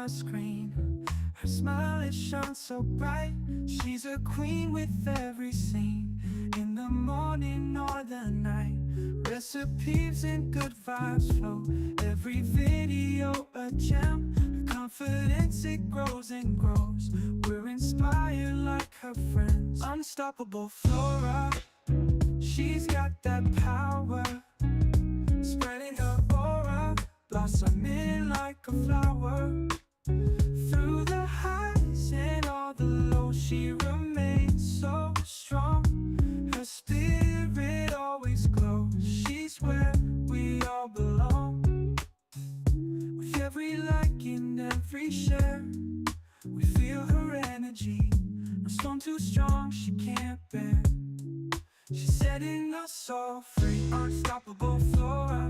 a screen. Her smile, it shines so bright. She's a queen with every scene. In the morning or the night, recipes and good vibes flow. Every video a gem. Her confidence, it grows and grows. We're inspired like her friends. Unstoppable Flora, she's got that power, spreading her aura, blossoming like a flower. Through the highs and all the lows, she remains so strong. Her spirit always glows. She's where we all belong. With every like and every share, we feel her energy. No storm too strong she can't bear. She's setting us all free. Unstoppable Flora,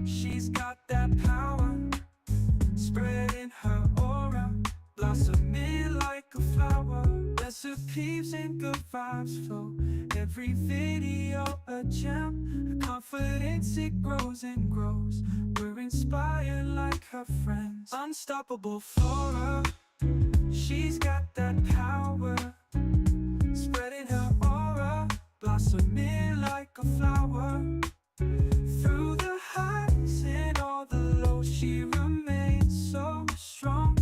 she's got that power, spreading her aura, blossoming like a flower. Recipes and good vibes flow. Every video a gem. Her confidence, it grows and grows. We're inspired like her friends. Unstoppable Flora, she's got that power, spreading her aura, blossoming like a flower. Through the highs and all the lows, she remains so strong.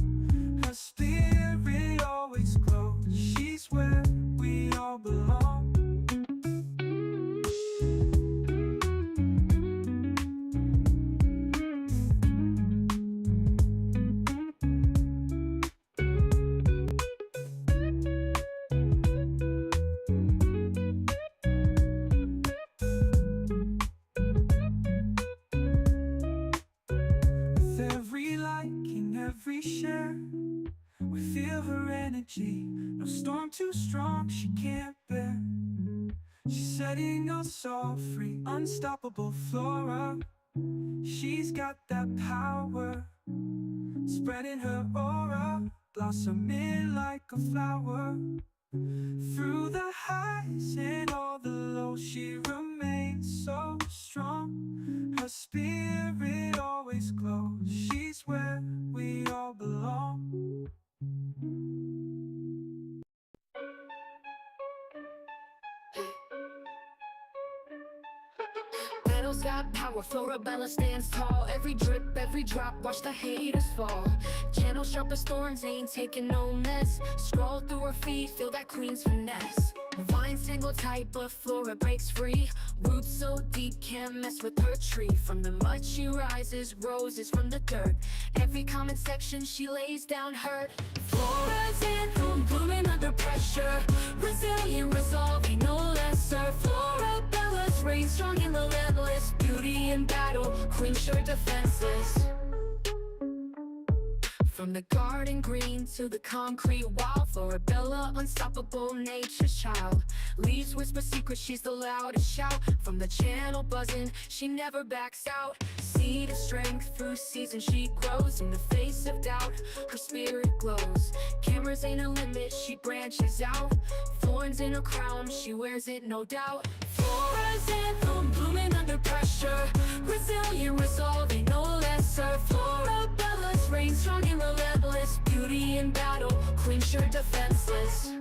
Her spirit always glows. She's where we all belong. With every like and every share, we feel her energy. No storm too strong she can't bear. She's setting us all free. Unstoppable Flora, she's got that power, spreading her aura, blossoming like a flower. Through the highs and all the lows, she remains so strong. Her spirit always glows. She's where we all belong. Battle's got power, Florabella stands tall. Every drip, every drop, watch the haters fall. Channel sharp as thorns, ain't taking no mess. Scroll through her feed, feel that queen's finesse. Vines tangle tight, but Flora breaks free. Roots so deep, can't mess with her tree. From the mud she rises, roses from the dirt. Every comment section she lays down hurt. Flora's anthem, blooming under pressure. Resilient, resolving, no lesser. Florabella's reign strong and relentless. Beauty in battle, queen sure defenseless. From the garden green to the concrete wall, Florabella, unstoppable nature's child. Leaves whisper secrets, she's the loudest shout. From the channel buzzing, she never backs out. Seed of strength, through season she grows. In the face of doubt, her spirit glows. Cameras ain't a limit, she branches out. Thorns in her crown, she wears it no doubt. Flora's anthem, blooming under pressure. Resilient, resolving, no lesser. Florabella's reign strong and relentless. Beauty in battle, queen sure defenseless.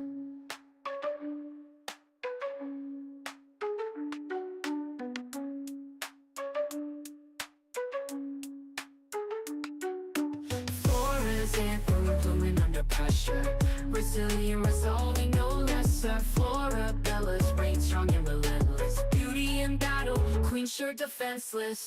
Flora's anthem, blooming under pressure. Resilient, resolving, no lesser. Florabella's reign strong and relentless. Beauty in battle, queen sure defenseless.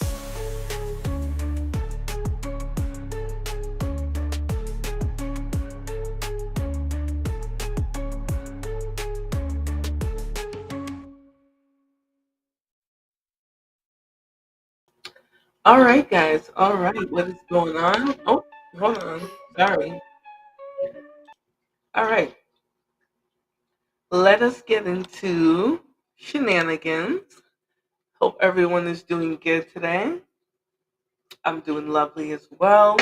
All right, guys. All right. What is going on? Oh, hold on. Sorry. All right. Let us get into shenanigans. Hope everyone is doing good today. I'm doing lovely as well.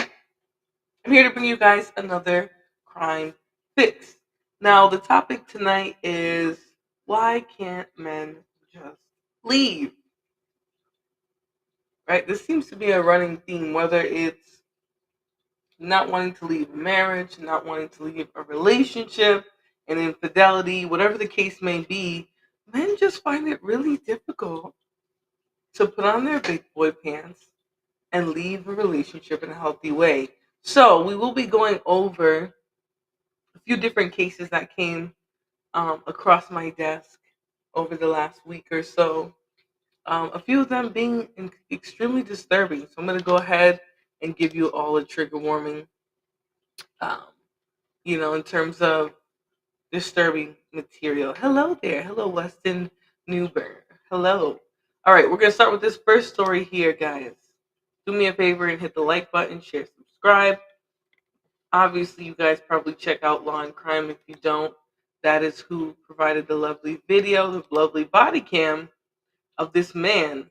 I'm here to bring you guys another crime fix. Now, the topic tonight is why can't men just leave? Right? This seems to be a running theme, whether it's not wanting to leave a marriage, not wanting to leave a relationship, an infidelity, whatever the case may be, men just find it really difficult to put on their big boy pants and leave a relationship in a healthy way. So we will be going over a few different cases that came across my desk over the last week or so. A few of them being extremely disturbing. So I'm going to go ahead and give you all a trigger warning, um, in terms of disturbing material. Hello there. Hello, Weston Newburn. Hello. All right, we're going to start with this first story here, guys. Do me a favor and hit the like button, share, subscribe. Obviously, you guys probably check out Law and Crime. If you don't, that is who provided the lovely video, the lovely body cam of this man.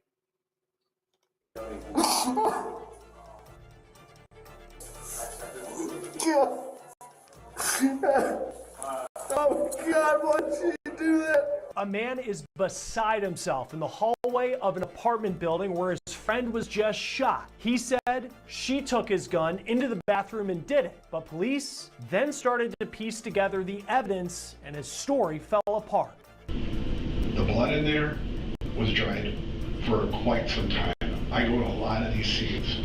Oh God, why'd you do that? A man is beside himself in the hallway of an apartment building where his friend was just shot. He said she took his gun into the bathroom and did it, but police then started to piece together the evidence and his story fell apart. The blood in there was dried for quite some time. I go to a lot of these scenes,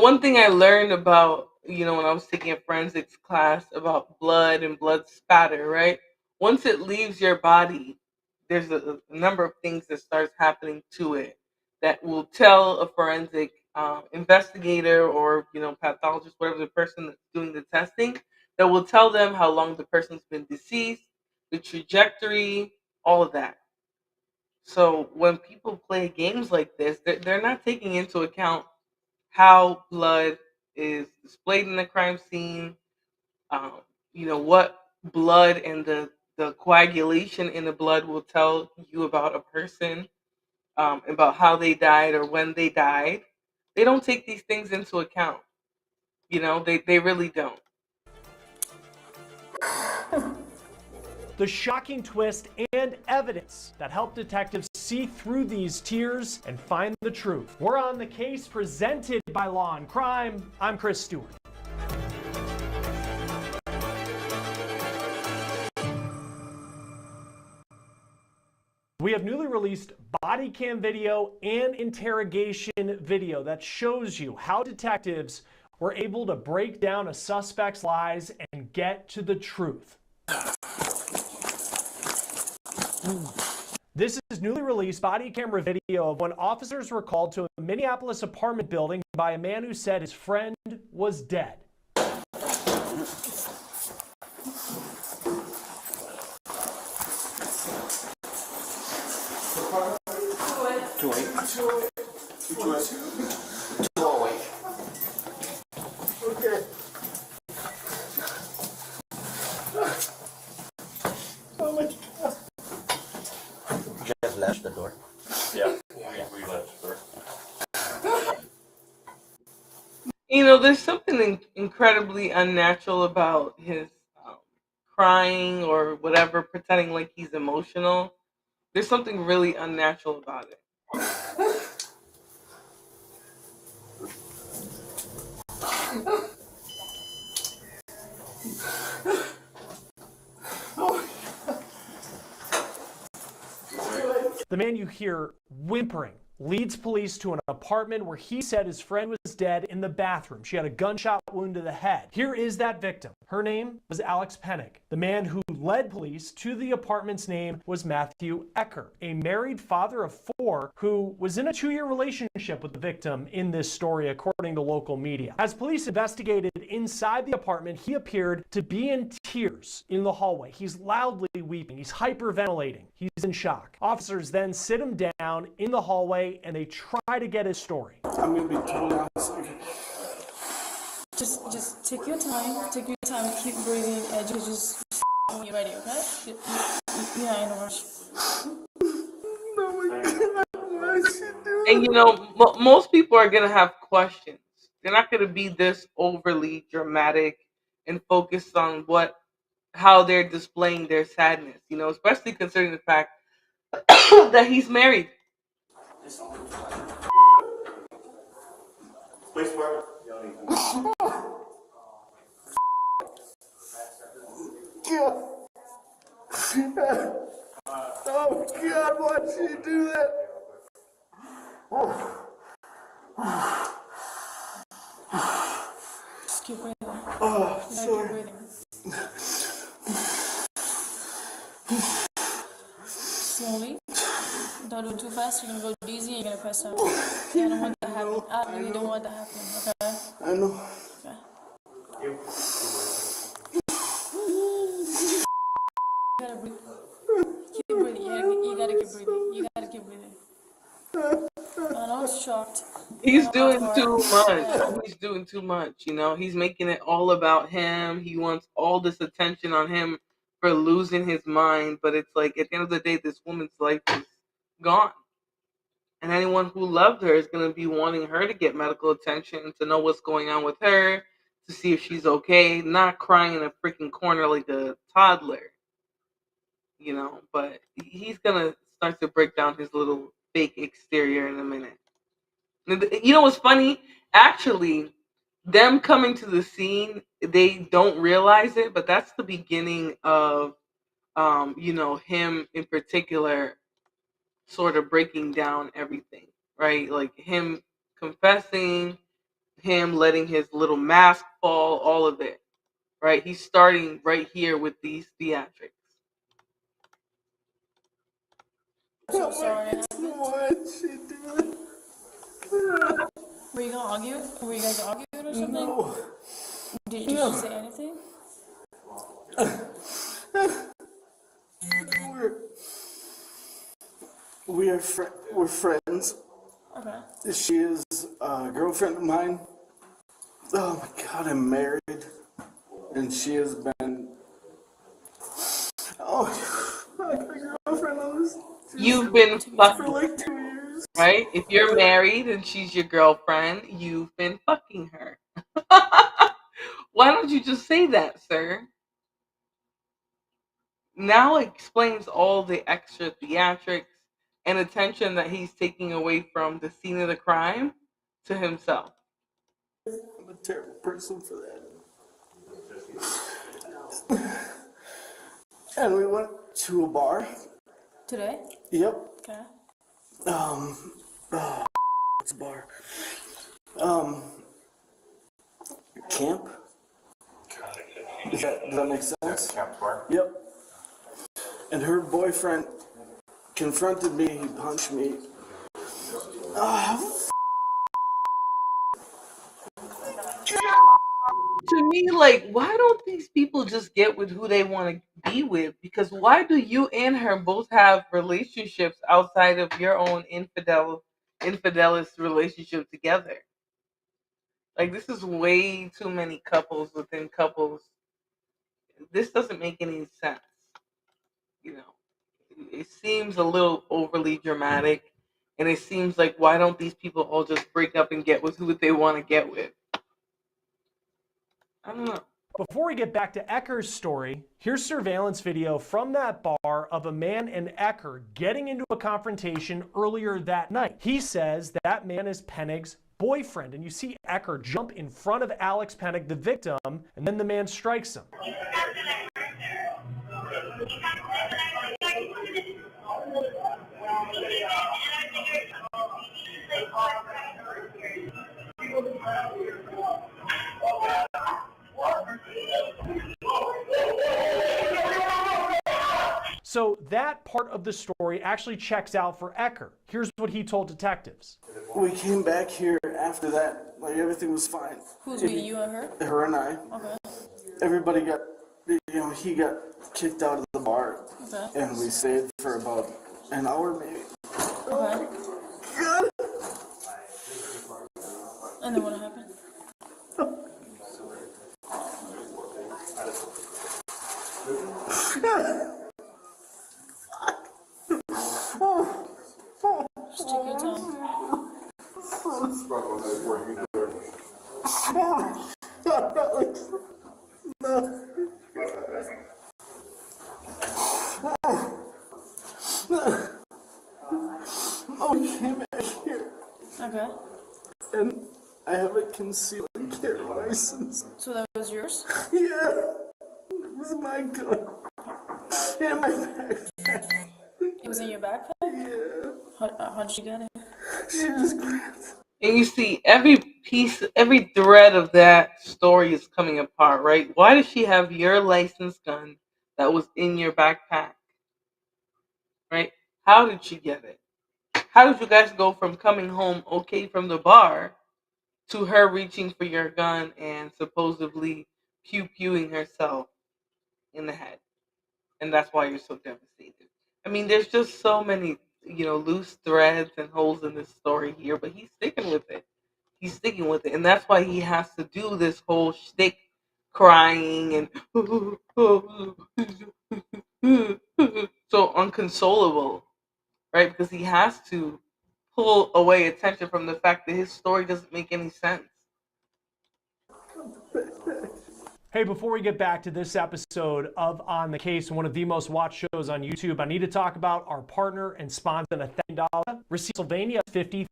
One thing I learned about, when I was taking a forensics class about blood and blood spatter, right? Once it leaves your body, there's a number of things that starts happening to it that will tell a forensic investigator or, pathologist, whatever the person that's doing the testing, that will tell them how long the person's been deceased, the trajectory, all of that. So when people play games like this, they're not taking into account how blood is displayed in the crime scene, what blood and the coagulation in the blood will tell you about a person, about how they died or when they died. They don't take these things into account. They really don't. The shocking twist and evidence that helped detectives see through these tears and find the truth. We're on the case presented by Law and Crime. I'm Chris Stewart. We have newly released body cam video and interrogation video that shows you how detectives were able to break down a suspect's lies and get to the truth. This is newly released body camera video of when officers were called to a Minneapolis apartment building by a man who said his friend was dead. Okay. Oh my God. You guys latched the door? Yeah. We left the door. There's something incredibly unnatural about his crying or whatever, pretending like he's emotional. There's something really unnatural about it. The man you hear whimpering leads police to an apartment where he said his friend was dead in the bathroom. She had a gunshot wound to the head. Here is that victim. Her name was Alex Pennick. The man who led police to the apartment's name was Matthew Ecker, a married father of 4 who was in a 2-year relationship with the victim in this story, according to local media. As police investigated inside the apartment, he appeared to be in tears in the hallway. He's loudly weeping. He's hyperventilating. He's in shock. Officers then sit him down in the hallway and they try to get his story. I'm gonna be totally honest. Just take your time, keep breathing, and just when you're ready, okay? You're not in a rush. Oh my God, why is she doing And most people are gonna have questions. They're not gonna be this overly dramatic and focused on how they're displaying their sadness. Especially considering the fact that he's married. Police department. Oh God, why'd she do that? Just keep breathing. Oh, Keep sorry. breathing. Slowly. Don't do it too fast. You're gonna go dizzy and you're gonna pass out. Yeah, I don't want that happening. I really don't want that happening. Okay. I know. Okay. You gotta breathe. Keep breathing. You gotta keep breathing. You gotta keep breathing. I know it's shocked. He's I know it's doing hard. too much. Yeah. He's doing too much, you know. He's making it all about him. He wants all this attention on him for losing his mind. But it's like, at the end of the day, this woman's life is gone. And anyone who loved her is going to be wanting her to get medical attention, to know what's going on with her, to see if she's okay, not crying in a freaking corner like a toddler, you know. But he's going to start to break down his little fake exterior in a minute. You know what's funny? Actually, them coming to the scene, they don't realize it, but that's the beginning of, you know, him in particular sort of breaking down everything, right? Like him confessing, him letting his little mask fall, all of it, right? He's starting right here with these theatrics. So sorry. Why'd she do it? Were you gonna argue? Were you guys arguing or something? No. Did she say anything? We're friends. Okay. She is a girlfriend of mine. Oh my God, I'm married, and she has been. Oh, my girlfriend on this You've been for fucking, like 2 years. right? If you're married and she's your girlfriend, you've been fucking her. Why don't you just say that, sir? Now it explains all the extra theatrics and attention that he's taking away from the scene of the crime to himself. I'm a terrible person for that. And we went to a bar. Today? Yep. Okay. It's a bar. Camp. Does that make sense? Camp bar. Yep. And her boyfriend confronted me. He punched me. To me, like, why don't these people just get with who they want to be with? Because why do you and her both have relationships outside of your own infidelist relationship together? Like, this is way too many couples within couples. This doesn't make any sense. You know, it seems a little overly dramatic, and it seems like, why don't these people all just break up and get with who they want to get with? I don't know. Before we get back to Ecker's story, here's surveillance video from that bar of a man and Ecker getting into a confrontation earlier that night. He says that man is Penig's boyfriend, and you see Ecker jump in front of Alex Penig, the victim, and then the man strikes him. So that part of the story actually checks out for Ecker. Here's what he told detectives. We came back here after that. Like, everything was fine. Who's with you and her? Her and I. Okay. Everybody got, he got kicked out of the bar. Okay. And we stayed for about an hour maybe. Okay. God. And then what happened? Just take your time. Oh, we came back here. Okay. And I have a concealed carry license. So that was yours? Yeah. It was my gun. In my backpack. It was in your backpack? Yeah. How did you get it? She just grabbed it. And you see every piece, every thread of that story is coming apart, right? Why does she have your licensed gun that was in your backpack? Right? How did she get it? How did you guys go from coming home okay from the bar to her reaching for your gun and supposedly pew-pewing herself in the head? And that's why you're so devastated. I mean, there's just so many, loose threads and holes in this story here, but he's sticking with it. He's sticking with it, and that's why he has to do this whole shtick, crying and so unconsolable, right? Because he has to pull away attention from the fact that his story doesn't make any sense. Hey, before we get back to this episode of On the Case, one of the most watched shows on YouTube, I need to talk about our partner and sponsor, $1,000. Receive Sylvania $50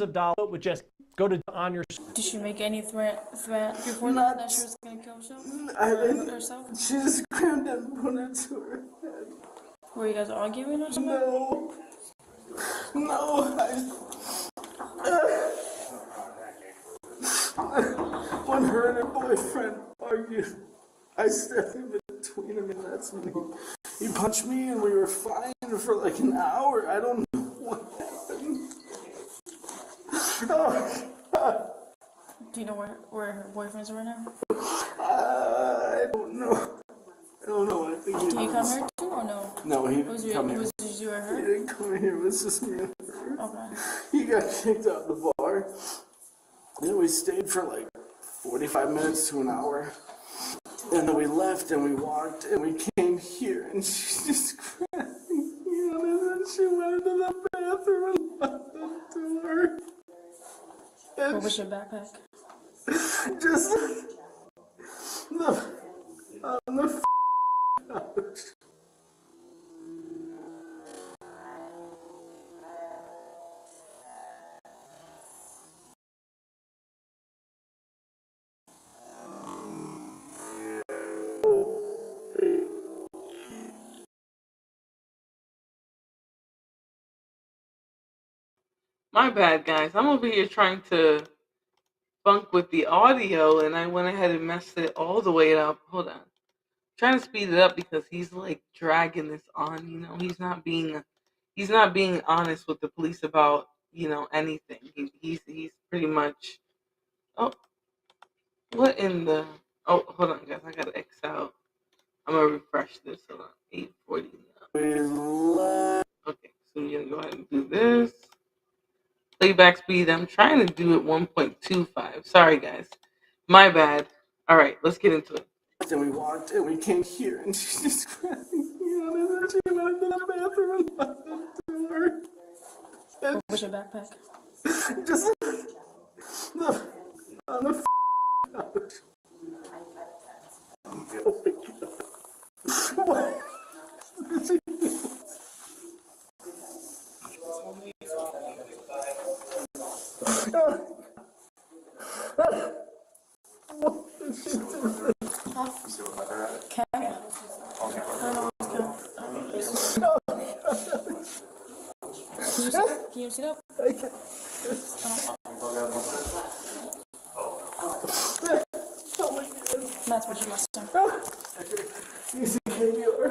of dollars would just go to on your. Did she make any threat before that she was gonna kill herself? She just grabbed it and put it to her head. Were you guys arguing or something? No. When her and her boyfriend argued, I stepped in between them, and that's when he punched me, and we were fighting for like an hour. I don't know what happened. Oh, God. Do you know where her boyfriend's right now? I don't know. I don't know. I think he Did he come here too or no? No, he didn't come here. Was it you or He her? didn't come here. It was just me and her. Okay. He got kicked out of the bar. Then we stayed for like 45 minutes to an hour. And then we left and we walked and we came here and she just grabbed me and then she went into the bathroom and locked the door. And What was your backpack? just on the couch. My bad, guys. I'm over here trying to funk with the audio, and I went ahead and messed it all the way up. Hold on. Trying to speed it up because he's like dragging this on. He's not being honest with the police about anything. He's pretty much. Oh, what in the? Oh, hold on, guys. I gotta X out. I'm gonna refresh this. Hold on. 8:40 now. Okay, so you're gonna go ahead and do this. Playback speed. I'm trying to do it 1.25. Sorry, guys. My bad. All right, let's get into it. Then we walked and we came here and she just grabbed me and then she went into the bathroom and locked the door. What was your backpack? Just on the couch. Oh my God. What? Cat? I don't know what's Can you sit up? That's what you must do. You see KBR?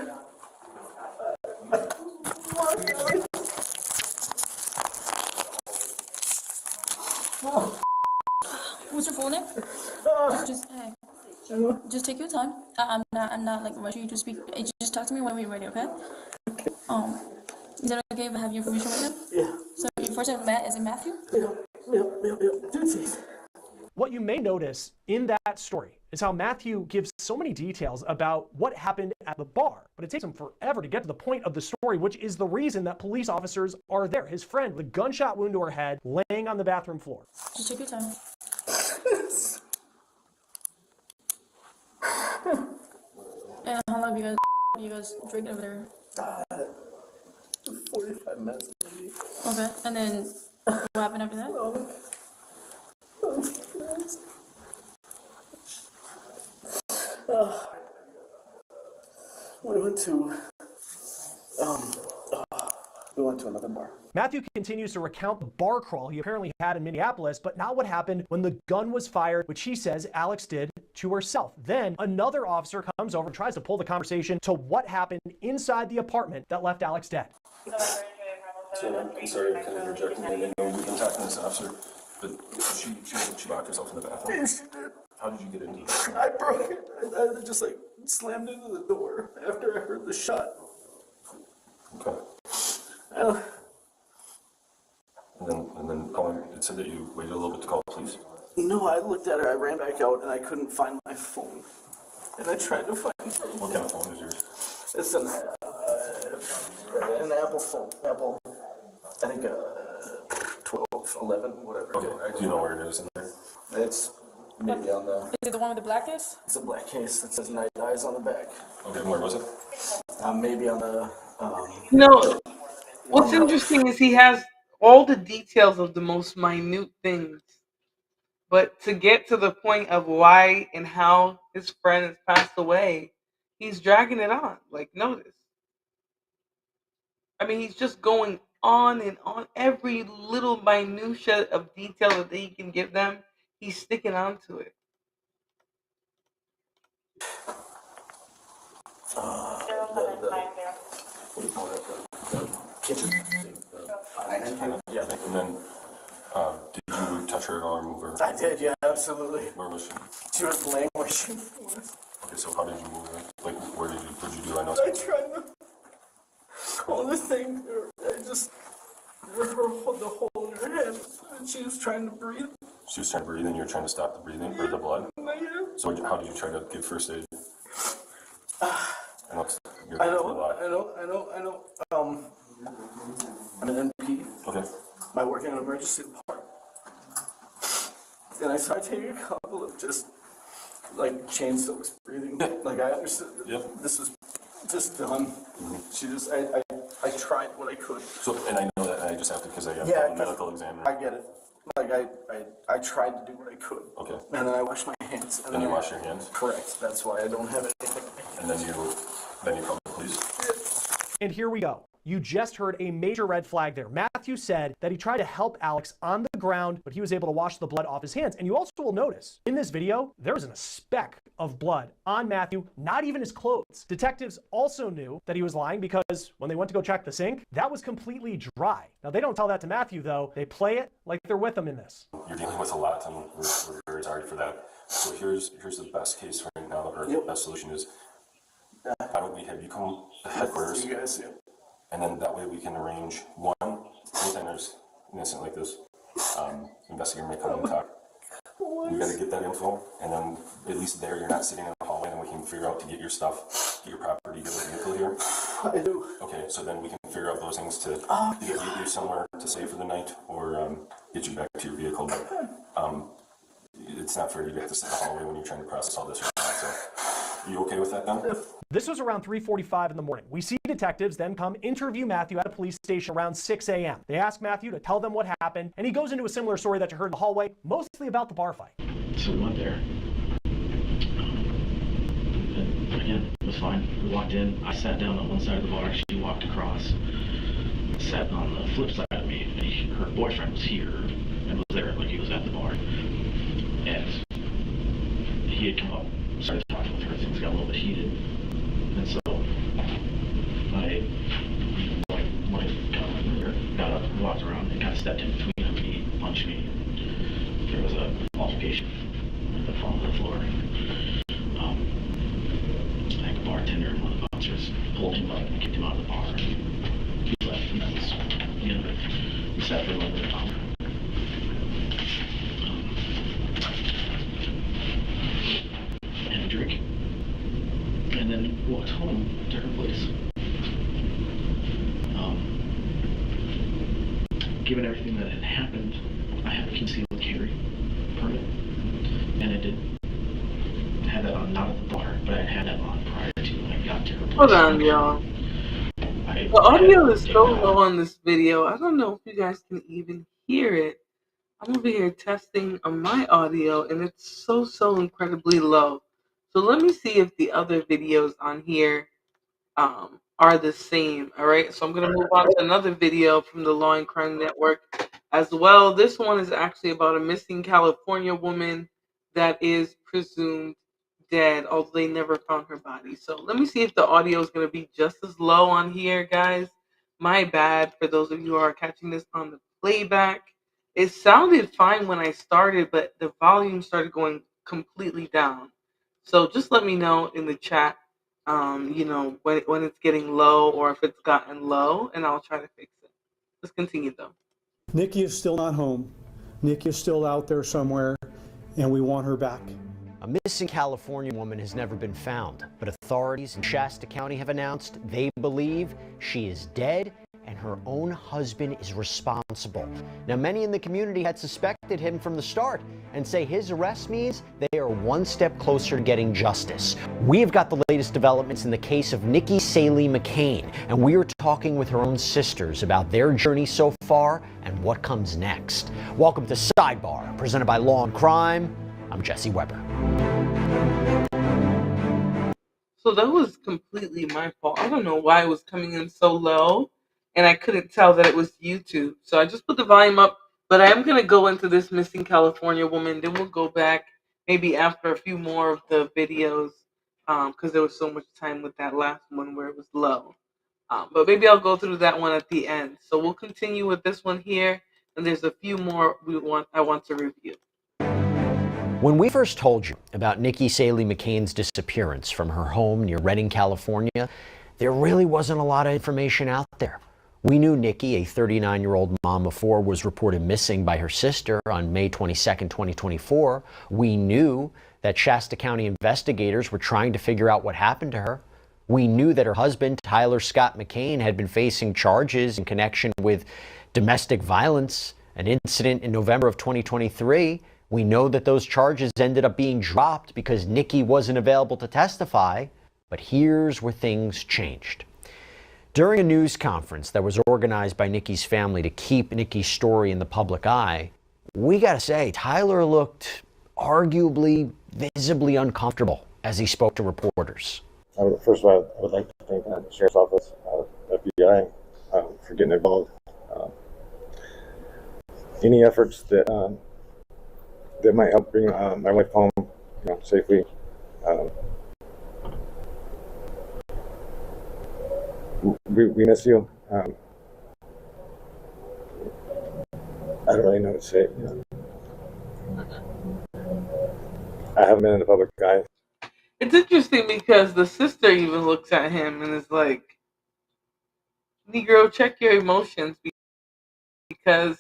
What's your full name? Just take your time. I'm not like rushing you to speak. Just talk to me when we're ready, okay? Is that okay if I have your information right now? Yeah. So your first name is it Matthew? Yeah. What you may notice in that story is how Matthew gives so many details about what happened at the bar, but it takes him forever to get to the point of the story, which is the reason that police officers are there. His friend with a gunshot wound to her head, laying on the bathroom floor. Just take your time. And how long have you guys drinking over there? 45 minutes maybe. Okay, and then what happened after that? We went to another bar. Matthew continues to recount the bar crawl he apparently had in Minneapolis, but not what happened when the gun was fired, which he says Alex did to herself. Then another officer comes over and tries to pull the conversation to what happened inside the apartment that left Alex dead. So I'm sorry I kind of interjected. I know we've been talking to this officer, but she locked herself in the bathroom. Yes, she did. How did you get into it? I broke it. I just like slammed into the door after I heard the shot. Okay. And then calling, it said that you waited a little bit to call the police. No, I looked at her. I ran back out and I couldn't find my phone. And I tried to find it. What kind of phone is yours? It's an Apple phone. Apple, I think 12, 11, whatever. Okay, do you know where it is in there? It's maybe on the... Is it the one with the black case? It's a black case that says Night Eyes on the back. Okay, where was it? Maybe on the... You know, what's interesting is he has all the details of the most minute things. But to get to the point of why and how his friend has passed away, he's dragging it on. Like, notice. I mean, he's just going on and on. Every little minutia of detail that he can give them, he's sticking on to it. What do you call it? The kitchen? Yeah. And then, did you touch her at all or move her? I did, yeah, absolutely. Where was she? She was laying where she was. Okay, so how did you move her? Like, what did you do? I know. I tried to call the thing. I just ripped the hole in her head, and she was trying to breathe. She was trying to breathe, and you were trying to stop the breathing or the blood. Yeah. So how did you try to give first aid? I know. I'm an NP. Okay. I work in an emergency department. And I started taking a couple of just, like, chain stokes breathing. Like, I understood that this was just done. Mm-hmm. She just, I tried what I could. So, and I know that I just have to because I have a medical examiner. I get it. Like, I tried to do what I could. Okay. And then I washed my hands. Then you wash your hands? Correct. That's why I don't have anything. And then you call the police? And here we go. You just heard a major red flag there. Matthew said that he tried to help Alex on the ground, but he was able to wash the blood off his hands. And you also will notice in this video, there isn't a speck of blood on Matthew, not even his clothes. Detectives also knew that he was lying because when they went to go check the sink, that was completely dry. Now, they don't tell that to Matthew, though. They play it like they're with him in this. You're dealing with a lot, and we're very sorry for that. So here's the best case right now, or the best solution is, why don't we have you come to headquarters? You guys, And then that way we can arrange one, anytime there's an incident like this, investigator may come and talk. We gotta get that info, and then at least there you're not sitting in the hallway, and we can figure out to get your stuff, get your property, get the vehicle here. I do. Okay, so then we can figure out those things to either get you somewhere to stay for the night or get you back to your vehicle. But it's not fair you have to sit in the hallway when you're trying to process all this. So, you okay with that then? This was around 3:45 in the morning. We see detectives then come interview Matthew at a police station around 6 a.m. They ask Matthew to tell them what happened, and he goes into a similar story that you heard in the hallway, mostly about the bar fight. So we went there. And again, it was fine. We walked in. I sat down on one side of the bar. She walked across, sat on the flip side of me. And her boyfriend was here and was there, like he was at the bar. And he had come up, started talking with her. Things got a little bit heated. And so my wife got up and walked around and kind of stepped in between him and he punched me. There was an altercation that fell on the floor. I think a bartender and one of the bouncers pulled him up and kicked him out of the bar. He left, and that was the end of it. We sat for a little bit. Had a drink. And then walked home to her place. Given everything that had happened, I had a concealed carry permit, and I did have that on, not at the bar, but I had that on prior to when I got to her place. Hold on, y'all. The audio is so low on this video. I don't know if you guys can even hear it. I'm over here testing on my audio, and it's so incredibly low. So let me see if the other videos on here are the same. All right, so I'm going to move on to another video from the Law and Crime Network as well. This one is actually about a missing California woman that is presumed dead, although they never found her body. So let me see if the audio is going to be just as low on here, guys. My bad for those of you who are catching this on the playback. It sounded fine when I started, but the volume started going completely down. So just let me know in the chat, when it's getting low or if it's gotten low, and I'll try to fix it. Let's continue though. Nikki is still not home. Nikki is still out there somewhere, and we want her back. A missing California woman has never been found, but authorities in Shasta County have announced they believe she is dead and her own husband is responsible. Now, many in the community had suspected him from the start and say his arrest means they are one step closer to getting justice. We have got the latest developments in the case of Nikki Saley McCain, and we are talking with her own sisters about their journey so far and what comes next. Welcome to Sidebar, presented by Law and Crime. I'm Jesse Weber. So that was completely my fault. I don't know why it was coming in so low, and I couldn't tell that it was YouTube. So I just put the volume up, but I am going to go into this missing California woman. Then we'll go back maybe after a few more of the videos, because there was so much time with that last one where it was low. But maybe I'll go through that one at the end. So we'll continue with this one here, and there's a few more I want to review. When we first told you about Nikki Saley McCain's disappearance from her home near Redding, California, there really wasn't a lot of information out there. We knew Nikki, a 39-year-old mom of four, was reported missing by her sister on May 22nd, 2024. We knew that Shasta County investigators were trying to figure out what happened to her. We knew that her husband, Tyler Scott McCain, had been facing charges in connection with domestic violence, an incident in November of 2023. We know that those charges ended up being dropped because Nikki wasn't available to testify. But here's where things changed. During a news conference that was organized by Nikki's family to keep Nikki's story in the public eye, we gotta say, Tyler looked arguably visibly uncomfortable as he spoke to reporters. First of all, I would like to thank the Sheriff's Office, FBI, for getting involved. Any efforts that might help bring my wife home, safely. We miss you. I don't really know what to say. I haven't been in the public eye. It's interesting because the sister even looks at him and is like, Negro, check your emotions, because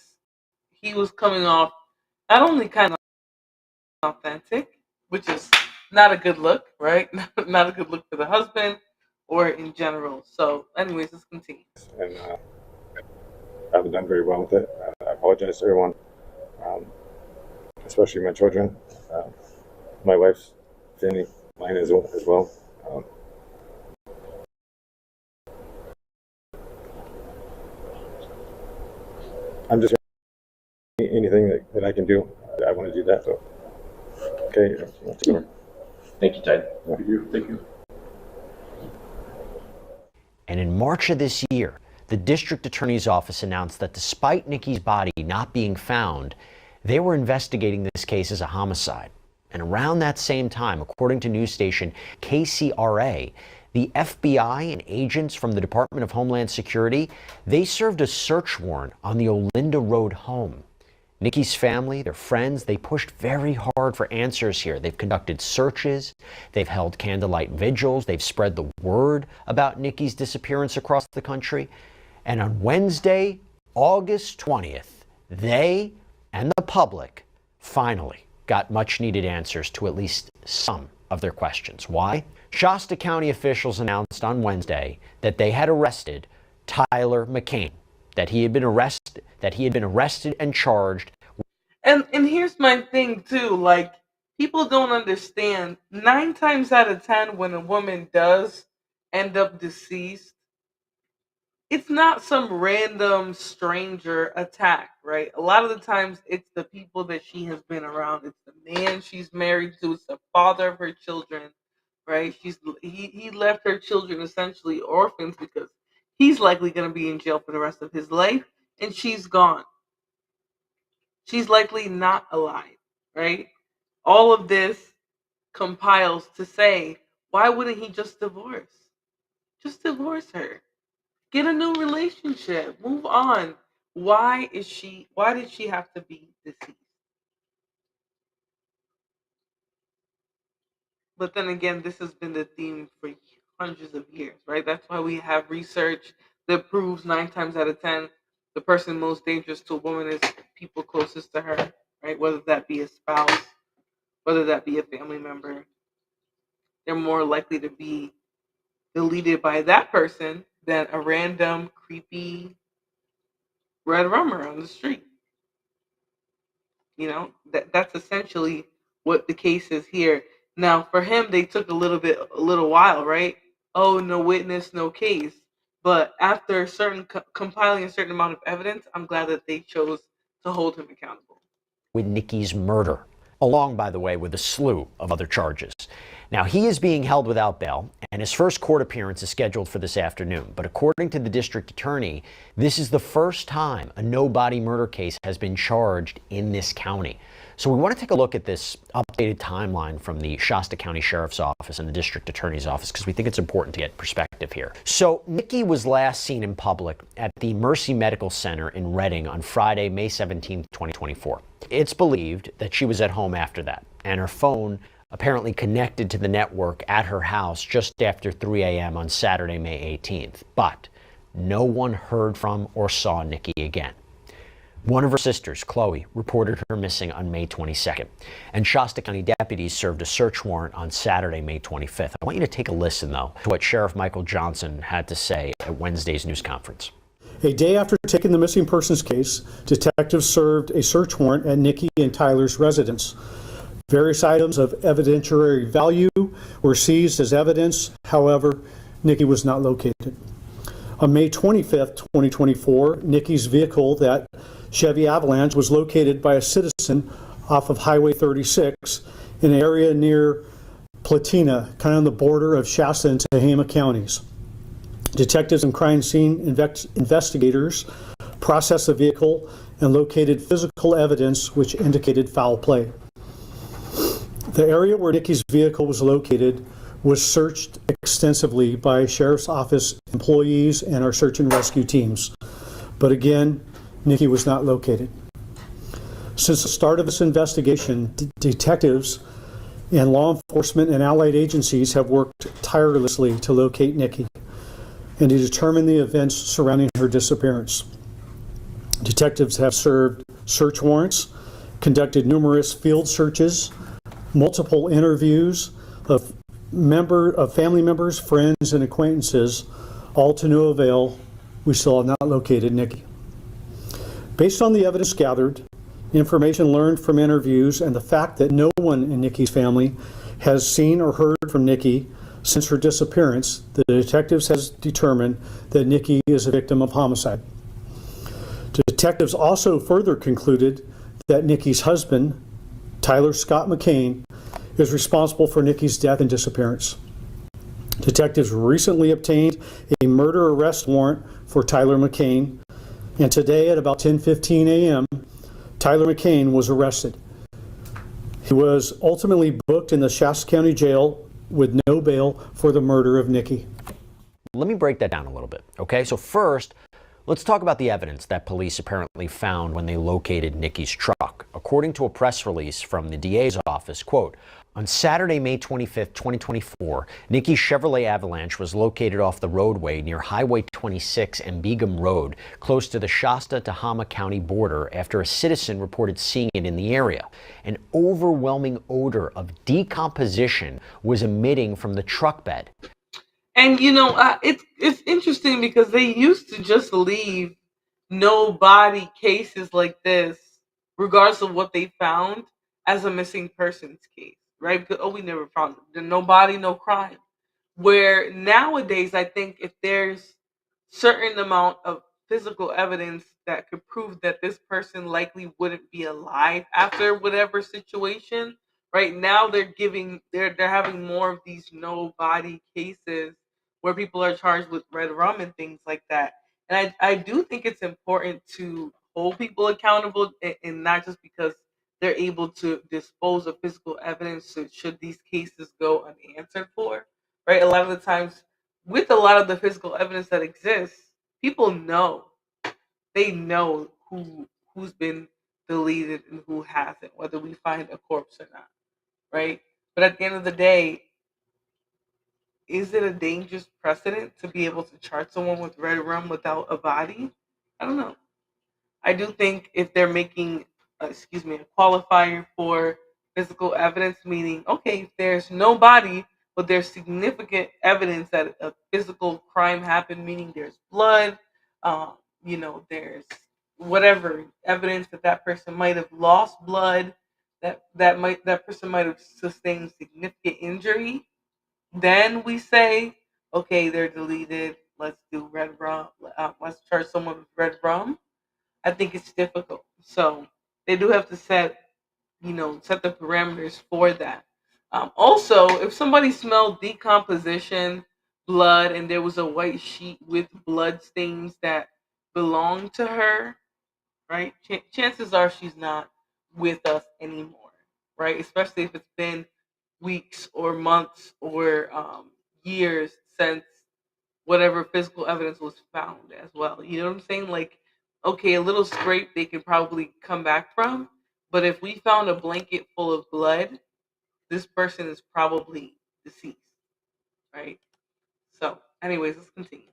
he was coming off not only kind of authentic, which is not a good look, right? Not a good look for the husband or in general. So anyways, let's continue. And I haven't done very well with it. I apologize to everyone, especially my children, my wife's family, mine as well. I'm just anything that I can do. I want to do that. So, okay, let's go. Thank you, Ted. Thank you. And in March of this year, the district attorney's office announced that despite Nikki's body not being found, they were investigating this case as a homicide. And around that same time, according to news station KCRA, the FBI and agents from the Department of Homeland Security, they served a search warrant on the Olinda Road home. Nikki's family, their friends, they pushed very hard for answers here. They've conducted searches, they've held candlelight vigils, they've spread the word about Nikki's disappearance across the country. And on Wednesday, August 20th, they and the public finally got much needed answers to at least some of their questions. Why? Shasta County officials announced on Wednesday that they had arrested Tyler McCain, that he had been arrested and charged. And here's my thing too, like, people don't understand, 9 times out of 10 when a woman does end up deceased, it's not some random stranger attack, right? A lot of the times it's the people that she has been around. It's the man she's married to. It's the father of her children. right? He left her children essentially orphans because he's likely going to be in jail for the rest of his life, and she's gone. She's likely not alive, right? All of this compiles to say, why wouldn't he just divorce? Just divorce her. Get a new relationship. Move on. Why did she have to be deceased? But then again, this has been the theme for hundreds of years, right? That's why we have research that proves 9 times out of 10 the person most dangerous to a woman is people closest to her, right? Whether that be a spouse, whether that be a family member, they're more likely to be deleted by that person than a random creepy red rummer on the street. That's essentially what the case is here. Now, for him, they took a little while, right? Oh, no witness, no case. But after compiling a certain amount of evidence, I'm glad that they chose to hold him accountable. With Nikki's murder, along, by the way, with a slew of other charges. Now, he is being held without bail, and his first court appearance is scheduled for this afternoon. But according to the district attorney, this is the first time a no-body murder case has been charged in this county. So we want to take a look at this updated timeline from the Shasta County Sheriff's Office and the district attorney's office, because we think it's important to get perspective here. So Nikki was last seen in public at the Mercy Medical Center in Reading on Friday, May 17, 2024. It's believed that she was at home after that, and her phone apparently connected to the network at her house just after 3 a.m. on Saturday, May 18th. But no one heard from or saw Nikki again. One of her sisters, Chloe, reported her missing on May 22nd, and Shasta County deputies served a search warrant on Saturday, May 25th. I want you to take a listen, though, to what Sheriff Michael Johnson had to say at Wednesday's news conference. A day after taking the missing persons case, detectives served a search warrant at Nikki and Tyler's residence. Various items of evidentiary value were seized as evidence. However, Nikki was not located. On May 25th, 2024, Nikki's vehicle, that Chevy Avalanche, was located by a citizen off of Highway 36 in an area near Platina, kind of on the border of Shasta and Tehama counties. Detectives and crime scene investigators processed the vehicle and located physical evidence which indicated foul play. The area where Nikki's vehicle was located was searched extensively by Sheriff's Office employees and our search and rescue teams. But again, Nikki was not located. Since the start of this investigation, detectives and law enforcement and allied agencies have worked tirelessly to locate Nikki and to determine the events surrounding her disappearance. Detectives have served search warrants, conducted numerous field searches, multiple interviews of family members, friends, and acquaintances, all to no avail. We still have not located Nikki. Based on the evidence gathered, information learned from interviews, and the fact that no one in Nikki's family has seen or heard from Nikki since her disappearance, the detectives has determined that Nikki is a victim of homicide. Detectives also further concluded that Nikki's husband, Tyler Scott McCain, is responsible for Nikki's death and disappearance. Detectives recently obtained a murder arrest warrant for Tyler McCain, and today at about 10:15 a.m., Tyler McCain was arrested. He was ultimately booked in the Shasta County Jail with no bail for the murder of Nikki. Let me break that down a little bit, okay? So first, let's talk about the evidence that police apparently found when they located Nikki's truck. According to a press release from the DA's office, quote, on Saturday, May 25th, 2024, Nikki's Chevrolet Avalanche was located off the roadway near Highway 26 and Begum Road, close to the Shasta-Tehama County border, after a citizen reported seeing it in the area. An overwhelming odor of decomposition was emitting from the truck bed. And it's interesting because they used to just leave no body cases like this, regardless of what they found, as a missing persons case, right? Because, we never found it. No body, no crime. Where nowadays, I think if there's certain amount of physical evidence that could prove that this person likely wouldn't be alive after whatever situation, Right now, they're having more of these no body cases where people are charged with red rum and things like that. And I do think it's important to hold people accountable, and not just because they're able to dispose of physical evidence should these cases go unanswered for. Right, a lot of the times with a lot of the physical evidence that exists, people know, they know who's been deleted and who hasn't, whether we find a corpse or not, right? But at the end of the day, is it a dangerous precedent to be able to charge someone with red rum without a body? I don't know. I do think if they're making, a qualifier for physical evidence, meaning, okay, if there's no body, but there's significant evidence that a physical crime happened, meaning there's blood, um, there's whatever evidence that that person might have lost blood, that person might have sustained significant injury, then we say, okay, they're deleted. Let's do red rum. Let's charge someone with red rum. I think it's difficult. So they do have to set the parameters for that. Also, if somebody smelled decomposition, blood, and there was a white sheet with blood stains that belonged to her, right? Chances are she's not with us anymore, right? Especially if it's been weeks or months or years since whatever physical evidence was found as well. You know what I'm saying? Like, okay, a little scrape they can probably come back from, but if we found a blanket full of blood, this person is probably deceased, right? So, anyways, let's continue.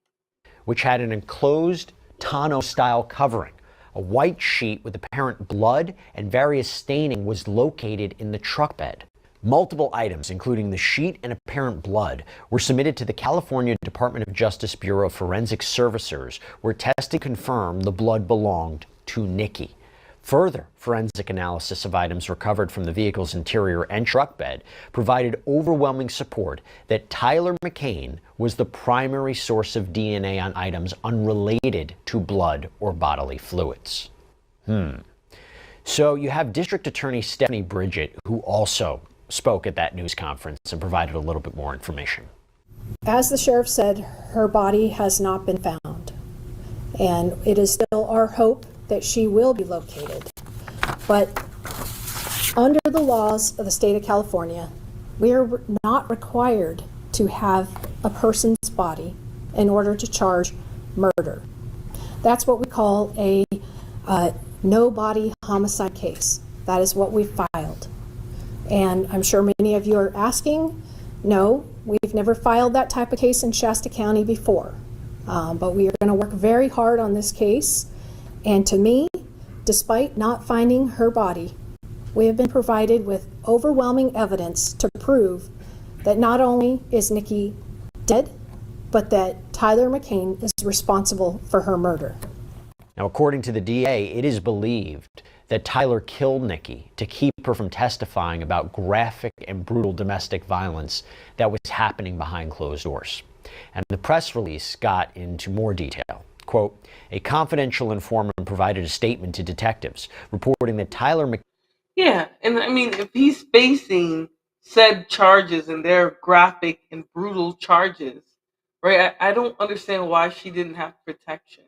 Which had an enclosed tonneau-style covering. A white sheet with apparent blood and various staining was located in the truck bed. Multiple items, including the sheet and apparent blood, were submitted to the California Department of Justice Bureau of Forensic Services, where testing confirmed the blood belonged to Nikki. Further forensic analysis of items recovered from the vehicle's interior and truck bed provided overwhelming support that Tyler McCain was the primary source of DNA on items unrelated to blood or bodily fluids. So you have District Attorney Stephanie Bridget, who also spoke at that news conference and provided a little bit more information. As the sheriff said, her body has not been found, and it is still our hope that she will be located. But under the laws of the state of California, we are not required to have a person's body in order to charge murder. That's what we call a no-body homicide case. That is what we filed. And I'm sure many of you are asking, no, we've never filed that type of case in Shasta County before. But we are going to work very hard on this case. And to me, despite not finding her body, we have been provided with overwhelming evidence to prove that not only is Nikki dead, but that Tyler McCain is responsible for her murder. Now, according to the DA, it is believed that Tyler killed Nikki to keep her from testifying about graphic and brutal domestic violence that was happening behind closed doors. And the press release got into more detail. Quote, a confidential informant provided a statement to detectives reporting that Tyler McCain... Yeah, and I mean, if he's facing said charges and they're graphic and brutal charges, right, I don't understand why she didn't have protection.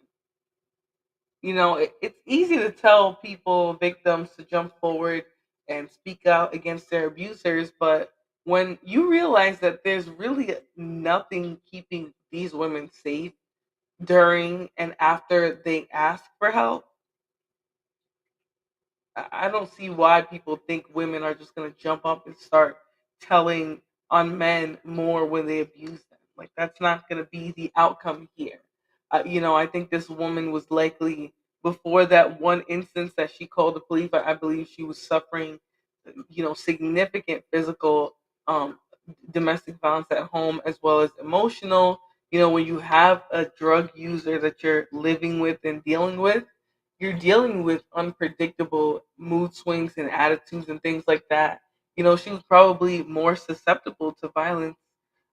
It's easy to tell people, victims, to jump forward and speak out against their abusers, but when you realize that there's really nothing keeping these women safe during and after they ask for help, I don't see why people think women are just going to jump up and start telling on men more when they abuse them. Like, that's not going to be the outcome here. I think this woman was likely, before that one instance that she called the police, I believe she was suffering, significant physical, domestic violence at home, as well as emotional. When you have a drug user that you're living with and dealing with, you're dealing with unpredictable mood swings and attitudes and things like that. She was probably more susceptible to violence,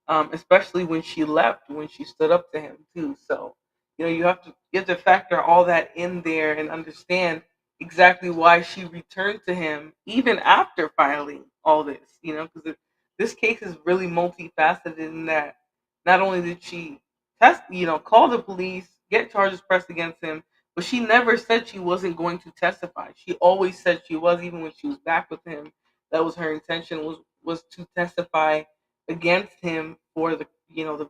especially when she left, when she stood up to him too. So, you have to factor all that in there and understand exactly why she returned to him even after filing all this, because this case is really multifaceted in that not only did she call the police, get charges pressed against him, but she never said she wasn't going to testify. She always said she was, even when she was back with him. That was her intention, was to testify against him for the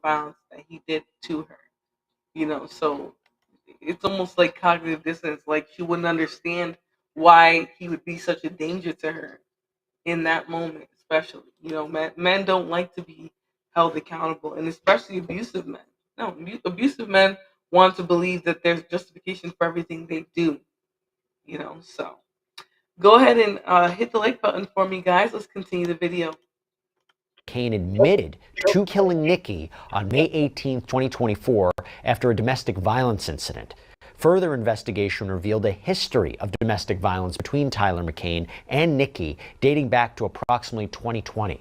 violence that he did to her. So it's almost like cognitive dissonance. Like she wouldn't understand why he would be such a danger to her in that moment, especially. Men don't like to be held accountable, and especially abusive men. No, abusive men want to believe that there's justification for everything they do. So go ahead and hit the like button for me, guys. Let's continue the video. McCain admitted to killing Nikki on May 18, 2024, after a domestic violence incident. Further investigation revealed a history of domestic violence between Tyler McCain and Nikki dating back to approximately 2020.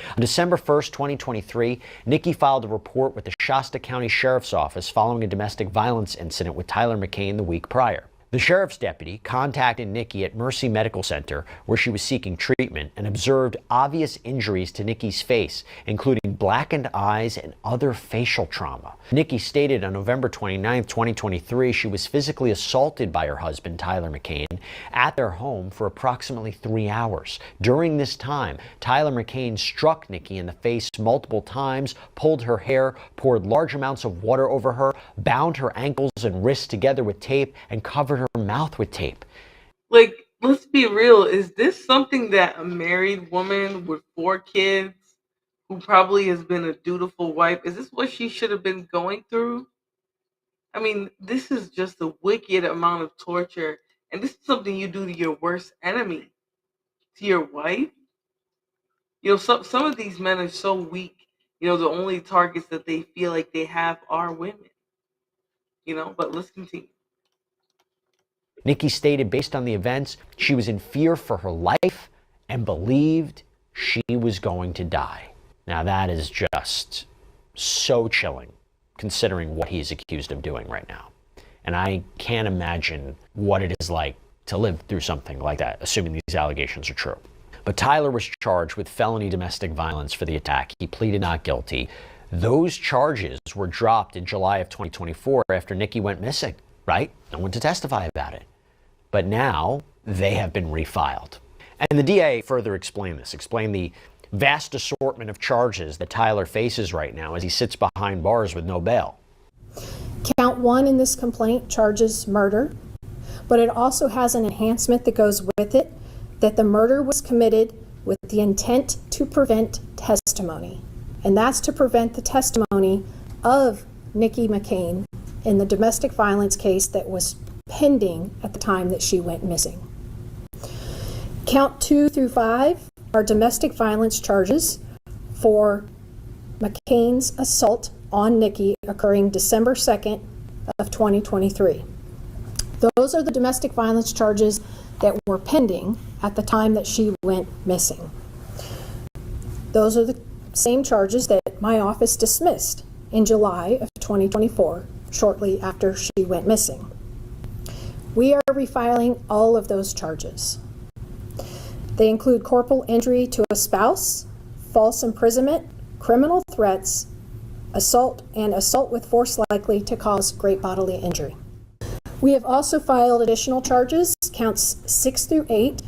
On December 1st, 2023, Nikki filed a report with the Shasta County Sheriff's Office following a domestic violence incident with Tyler McCain the week prior. The sheriff's deputy contacted Nikki at Mercy Medical Center, where she was seeking treatment, and observed obvious injuries to Nikki's face, including blackened eyes and other facial trauma. Nikki stated on November 29, 2023, she was physically assaulted by her husband, Tyler McCain, at their home for approximately 3 hours. During this time, Tyler McCain struck Nikki in the face multiple times, pulled her hair, poured large amounts of water over her, bound her ankles and wrists together with tape, and covered her mouth with tape. Like, let's be real. Is this something that a married woman with 4 kids, who probably has been a dutiful wife, is this what she should have been going through? I mean, this is just a wicked amount of torture. And this is something you do to your worst enemy, to your wife. Some of these men are so weak. The only targets that they feel like they have are women. But let's continue. Nikki stated based on the events, she was in fear for her life and believed she was going to die. Now that is just so chilling, considering what he's accused of doing right now. And I can't imagine what it is like to live through something like that, assuming these allegations are true. But Tyler was charged with felony domestic violence for the attack. He pleaded not guilty. Those charges were dropped in July of 2024 after Nikki went missing, right? No one to testify about it. But now they have been refiled. And the DA further explained the vast assortment of charges that Tyler faces right now as he sits behind bars with no bail. Count 1 in this complaint charges murder, but it also has an enhancement that goes with it, that the murder was committed with the intent to prevent testimony. And that's to prevent the testimony of Nikki McCain in the domestic violence case that was pending at the time that she went missing. Count 2 through 5 are domestic violence charges for McCain's assault on Nikki occurring December 2nd of 2023. Those are the domestic violence charges that were pending at the time that she went missing. Those are the same charges that my office dismissed in July of 2024, shortly after she went missing. We are refiling all of those charges. They include corporal injury to a spouse, false imprisonment, criminal threats, assault, and assault with force likely to cause great bodily injury. We have also filed additional charges. Counts 6 through 8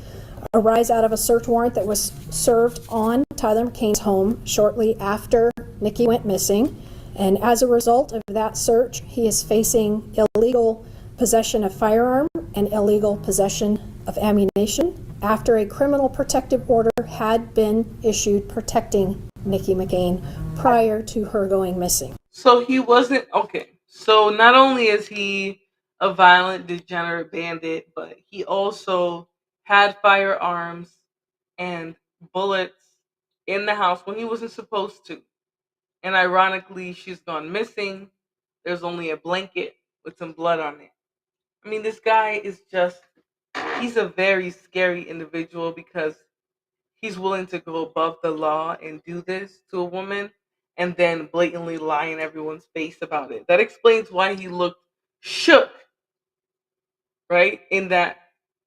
arise out of a search warrant that was served on Tyler McCain's home shortly after Nikki went missing. And as a result of that search, he is facing illegal possession of firearm and illegal possession of ammunition after a criminal protective order had been issued protecting Nikki McCain prior to her going missing. So he wasn't, okay. So not only is he a violent, degenerate bandit, but he also had firearms and bullets in the house when he wasn't supposed to. And ironically, she's gone missing. There's only a blanket with some blood on it. I mean, this guy is he's a very scary individual because he's willing to go above the law and do this to a woman and then blatantly lie in everyone's face about it. That explains why he looked shook, right, in that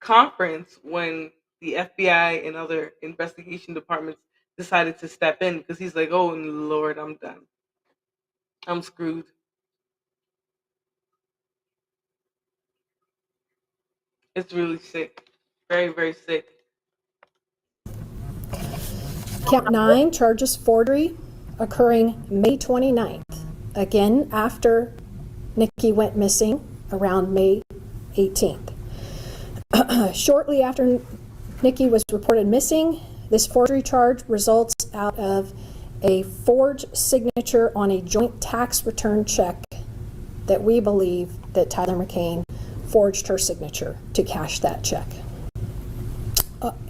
conference when the FBI and other investigation departments decided to step in because he's like, oh Lord, I'm done. I'm screwed. It's really sick. Very, very sick. Count 9 charges forgery occurring May 29th, again after Nikki went missing around May 18th. Shortly after Nikki was reported missing, this forgery charge results out of a forged signature on a joint tax return check that we believe that Tyler McCain forged her signature to cash that check.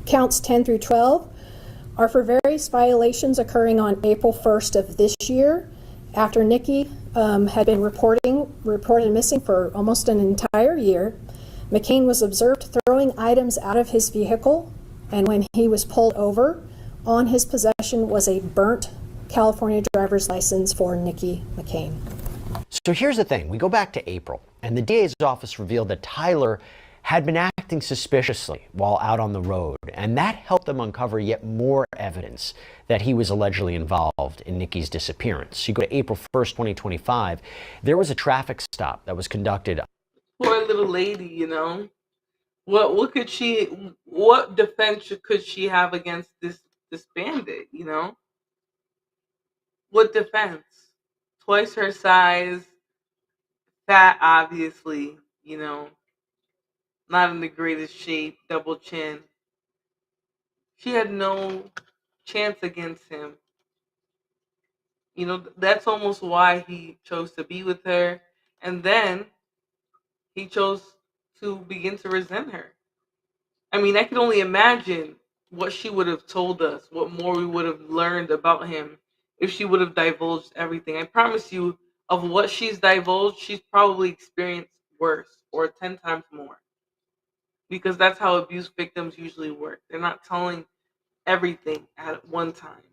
Counts 10 through 12 are for various violations occurring on April 1st of this year, after Nikki had been reported missing for almost an entire year. McCain was observed throwing items out of his vehicle, and when he was pulled over, on his possession was a burnt California driver's license for Nikki McCain. So here's the thing. We go back to April, and the DA's office revealed that Tyler had been acting suspiciously while out on the road, and that helped them uncover yet more evidence that he was allegedly involved in Nikki's disappearance. You go to April 1st, 2025, there was a traffic stop that was conducted. Poor little lady, you know. What defense could she have against this bandit, you know? What defense? Twice her size, fat, obviously, you know, not in the greatest shape, double chin. She had no chance against him. You know, that's almost why he chose to be with her. And then he chose to begin to resent her. I mean, I can only imagine what she would have told us, what more we would have learned about him if she would have divulged everything. I promise you, of what she's divulged, she's probably experienced worse or 10 times more. Because that's how abuse victims usually work. They're not telling everything at one time.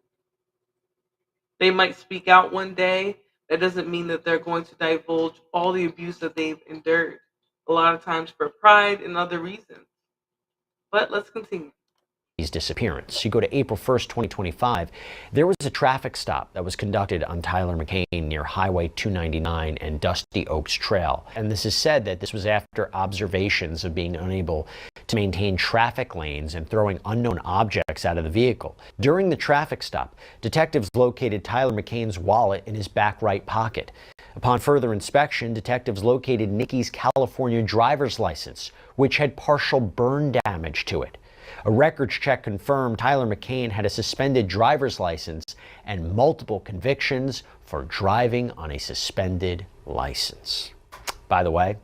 They might speak out one day. That doesn't mean that they're going to divulge all the abuse that they've endured. A lot of times for pride and other reasons. But let's continue. Disappearance. You go to April 1st, 2025, there was a traffic stop that was conducted on Tyler McCain near Highway 299 and Dusty Oaks Trail. And this is said that this was after observations of being unable to maintain traffic lanes and throwing unknown objects out of the vehicle. During the traffic stop, detectives located Tyler McCain's wallet in his back right pocket. Upon further inspection, detectives located Nikki's California driver's license, which had partial burn damage to it. A records check confirmed Tyler McCain had a suspended driver's license and multiple convictions for driving on a suspended license. By the way,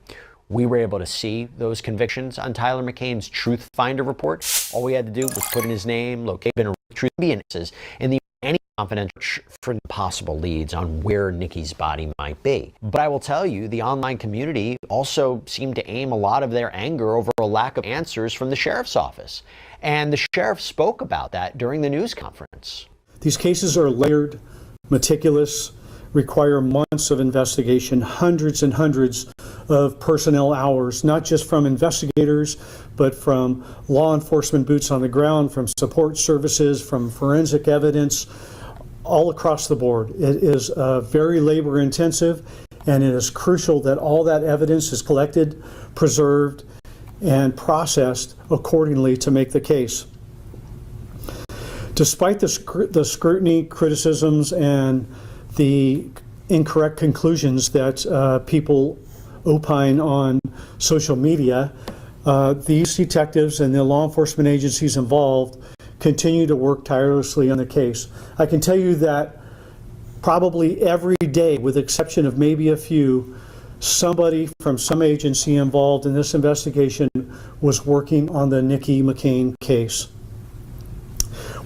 we were able to see those convictions on Tyler McCain's Truth Finder report. All we had to do was put in his name, location, truth beances, and the any confidential for possible leads on where Nikki's body might be. But I will tell you, the online community also seemed to aim a lot of their anger over a lack of answers from the sheriff's office. And the sheriff spoke about that during the news conference. These cases are layered, meticulous, require months of investigation, hundreds and hundreds of personnel hours, not just from investigators, but from law enforcement boots on the ground, from support services, from forensic evidence, all across the board. It is very labor intensive, and it is crucial that all that evidence is collected, preserved, and processed accordingly to make the case. Despite the scrutiny, criticisms, and the incorrect conclusions that people opine on social media, these detectives and the law enforcement agencies involved continue to work tirelessly on the case. I can tell you that probably every day, with the exception of maybe a few, somebody from some agency involved in this investigation was working on the Nikki McCain case.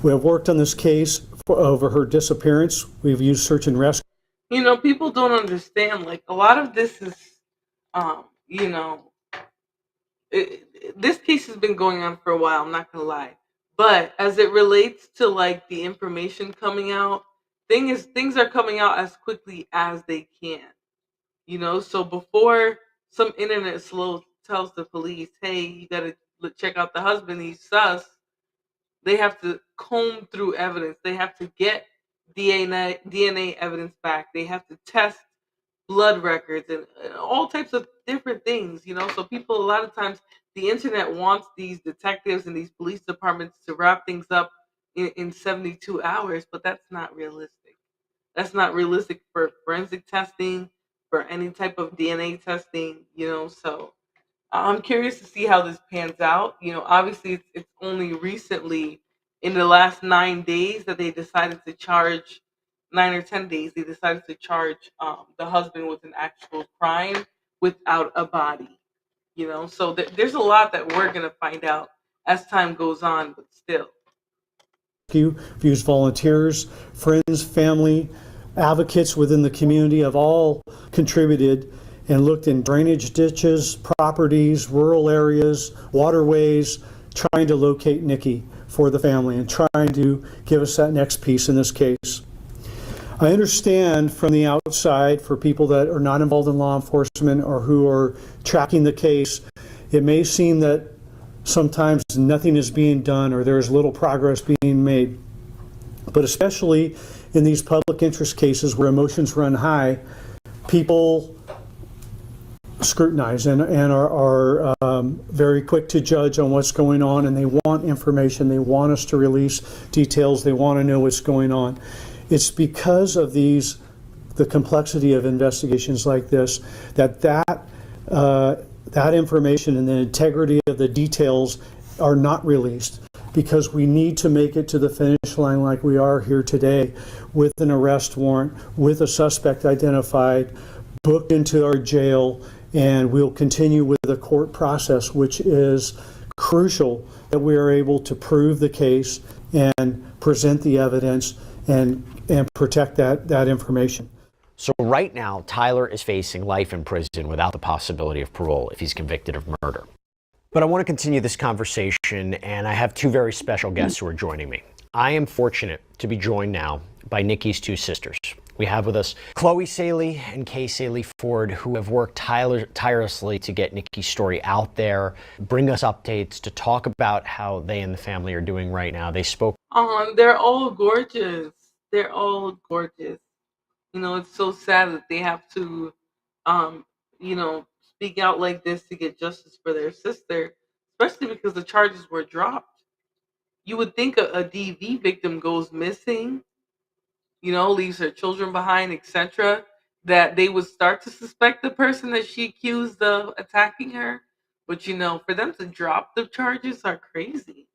We have worked on this case over her disappearance. We've used search and rescue. You know, people don't understand, like, a lot of this is, you know, this case has been going on for a while, I'm not gonna lie. But as it relates to, like, the information coming out, things are coming out as quickly as they can. You know, so before some internet slow tells the police, hey, you gotta check out the husband, he's sus. They have to comb through evidence. They have to get DNA evidence back. They have to test blood records and all types of different things, you know. So people, a lot of times, the internet wants these detectives and these police departments to wrap things up in 72 hours, but that's not realistic. That's not realistic for forensic testing, for any type of DNA testing, you know. So I'm curious to see how this pans out. You know, obviously, it's only recently, in the last 9 days, that they decided to charge, 9 or 10 days, they decided to charge the husband with an actual crime without a body. You know, so there's a lot that we're going to find out as time goes on, but still. Views volunteers, friends, family, advocates within the community have all contributed and looked in drainage ditches, properties, rural areas, waterways, trying to locate Nikki for the family and trying to give us that next piece in this case. I understand from the outside, for people that are not involved in law enforcement or who are tracking the case, it may seem that sometimes nothing is being done or there's little progress being made. But especially in these public interest cases where emotions run high, people scrutinize and are very quick to judge on what's going on, and they want information. They want us to release details. They want to know what's going on. It's because of the complexity of investigations like this that information and the integrity of the details are not released, because we need to make it to the finish line like we are here today, with an arrest warrant, with a suspect identified, booked into our jail, and we'll continue with the court process, which is crucial that we are able to prove the case and present the evidence and protect that information. So right now, Tyler is facing life in prison without the possibility of parole if he's convicted of murder. But I want to continue this conversation, and I have two very special guests who are joining me. I am fortunate to be joined now by Nikki's two sisters. We have with us Chloe Saley and Kay Saley Ford, who have worked tirelessly to get Nikki's story out there, bring us updates, to talk about how they and the family are doing right now. They spoke. They're all gorgeous. They're all gorgeous. You know, it's so sad that they have to, you know, speak out like this to get justice for their sister, especially because the charges were dropped. You would think a DV victim goes missing, you know, leaves her children behind, etc., that they would start to suspect the person that she accused of attacking her. But, you know, for them to drop the charges are crazy.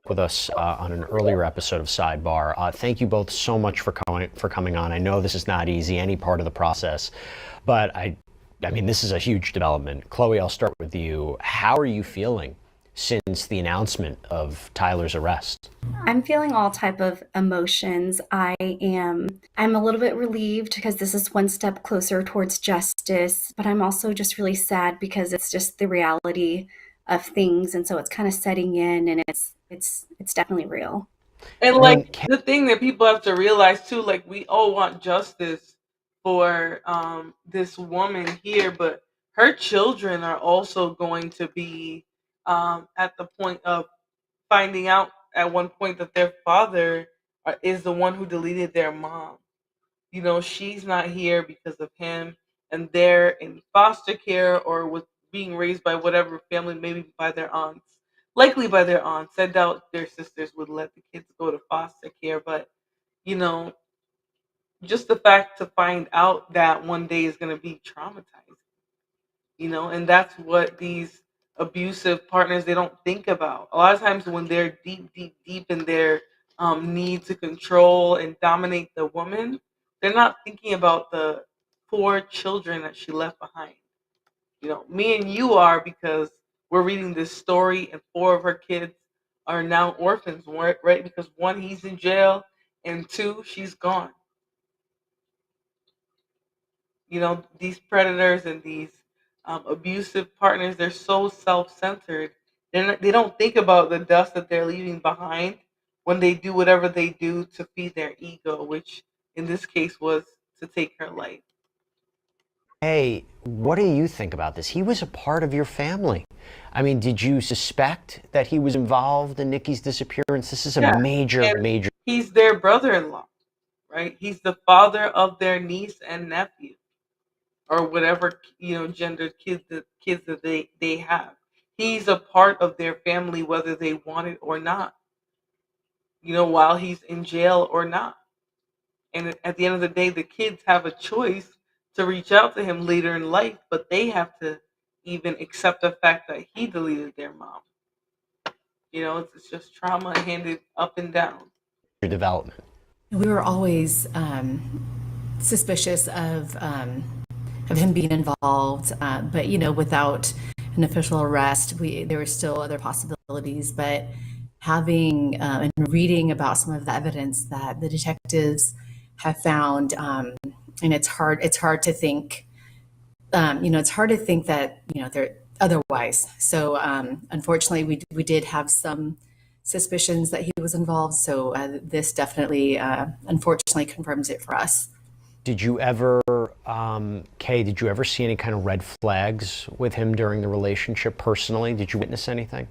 With us on an earlier episode of Sidebar. Thank you both so much for coming on. I know this is not easy, any part of the process, but I mean, this is a huge development. Chloe, I'll start with you. How are you feeling since the announcement of Tyler's arrest? I'm feeling all type of emotions. I'm a little bit relieved because this is one step closer towards justice, but I'm also just really sad because it's just the reality of things, and so it's kind of setting in, and it's definitely real. And like the thing that people have to realize too, like, we all want justice for this woman here, but her children are also going to be at the point of finding out at one point that their father is the one who deleted their mom. You know, she's not here because of him, and they're in foster care or with being raised by whatever family, maybe by their aunts, likely by their aunts. I doubt their sisters would let the kids go to foster care, but you know, just the fact to find out that one day is going to be traumatizing, you know, and that's what these abusive partners, they don't think about. A lot of times when they're deep in their need to control and dominate the woman, they're not thinking about the poor children that she left behind. You know, me and you are, because we're reading this story and four of her kids are now orphans, right? Because one, he's in jail, and two, she's gone. You know, these predators and these abusive partners, they're so self-centered. They don't think about the dust that they're leaving behind when they do whatever they do to feed their ego, which in this case was to take her life. Hey, what do you think about this? He was a part of your family. I mean, did you suspect that he was involved in Nikki's disappearance? This is a Yeah, major, and major. he's their brother-in-law, right? He's the father of their niece and nephew, or whatever gendered kids that they have. He's a part of their family, whether they want it or not. While he's in jail or not. And at the end of the day, the kids have a choice to reach out to him later in life, but they have to even accept the fact that he deleted their mom. It's just trauma handed up and down. Development. We were always suspicious of him being involved, but without an official arrest, there were still other possibilities. But having and reading about some of the evidence that the detectives have found, and it's hard to think, it's hard to think that they're otherwise. So unfortunately, we did have some suspicions that he was involved. So this definitely, unfortunately, confirms it for us. Did you ever, Kay, did you ever see any kind of red flags with him during the relationship personally? Did you witness anything?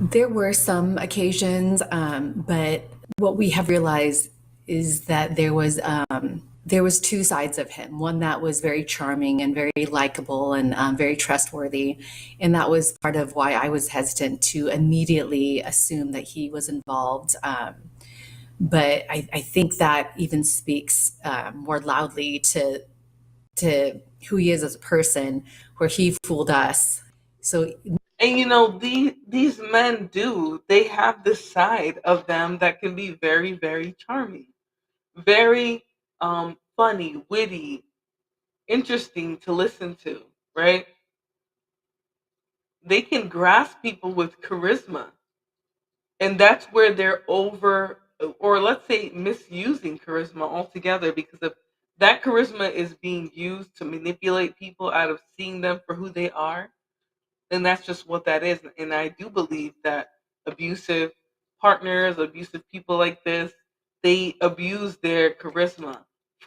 There were some occasions, but what we have realized is that there was two sides of him. One that was very charming and very likable and very trustworthy. And that was part of why I was hesitant to immediately assume that he was involved. But I think that even speaks more loudly to who he is as a person, where he fooled us. So, and these men they have this side of them that can be very, very charming, very funny, witty, interesting to listen to, right? They can grasp people with charisma, and that's where they're over, or let's say misusing charisma altogether, because if that charisma is being used to manipulate people out of seeing them for who they are, then that's just what that is. And I do believe that abusive partners, abusive people like this, they abuse their charisma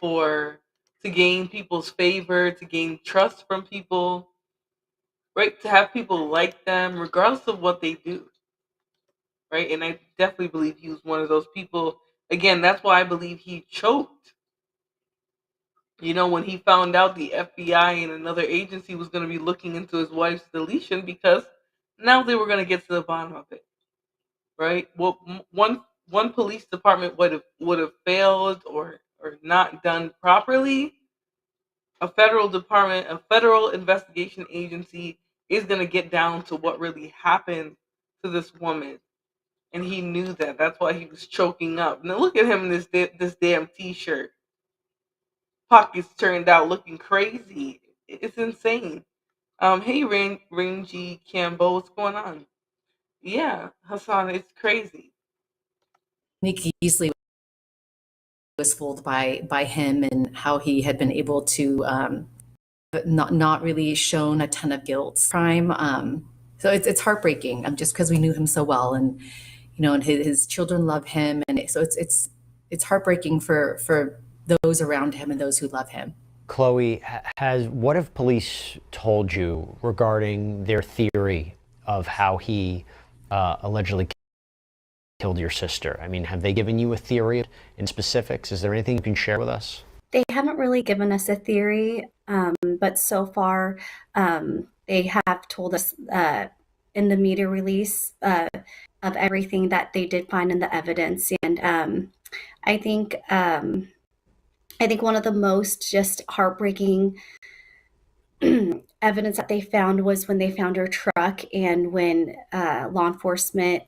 to gain people's favor, to gain trust from people, right? To have people like them regardless of what they do, right? And I definitely believe he was one of those people. Again, that's why I believe he choked. When he found out the FBI and another agency was going to be looking into his wife's deletion, because now they were going to get to the bottom of it, right? Well, one police department would have failed or not done properly. A federal investigation agency is going to get down to what really happened to this woman. And he knew that. That's why he was choking up. Now look at him in this damn t-shirt. Pockets turned out looking crazy. It's insane. Hey, Rangy Cambo, what's going on? Yeah, Hassan, it's crazy. Nikki easily was fooled by him and how he had been able to not really shown a ton of guilt crime. So it's heartbreaking. Just because we knew him so well, and and his children love him, and so it's heartbreaking for those around him and those who love him. Chloe, what have police told you regarding their theory of how he allegedly killed your sister? I mean, have they given you a theory in specifics? Is there anything you can share with us? They haven't really given us a theory, but so far they have told us in the media release of everything that they did find in the evidence. And I think one of the most just heartbreaking evidence that they found was when they found her truck, and when law enforcement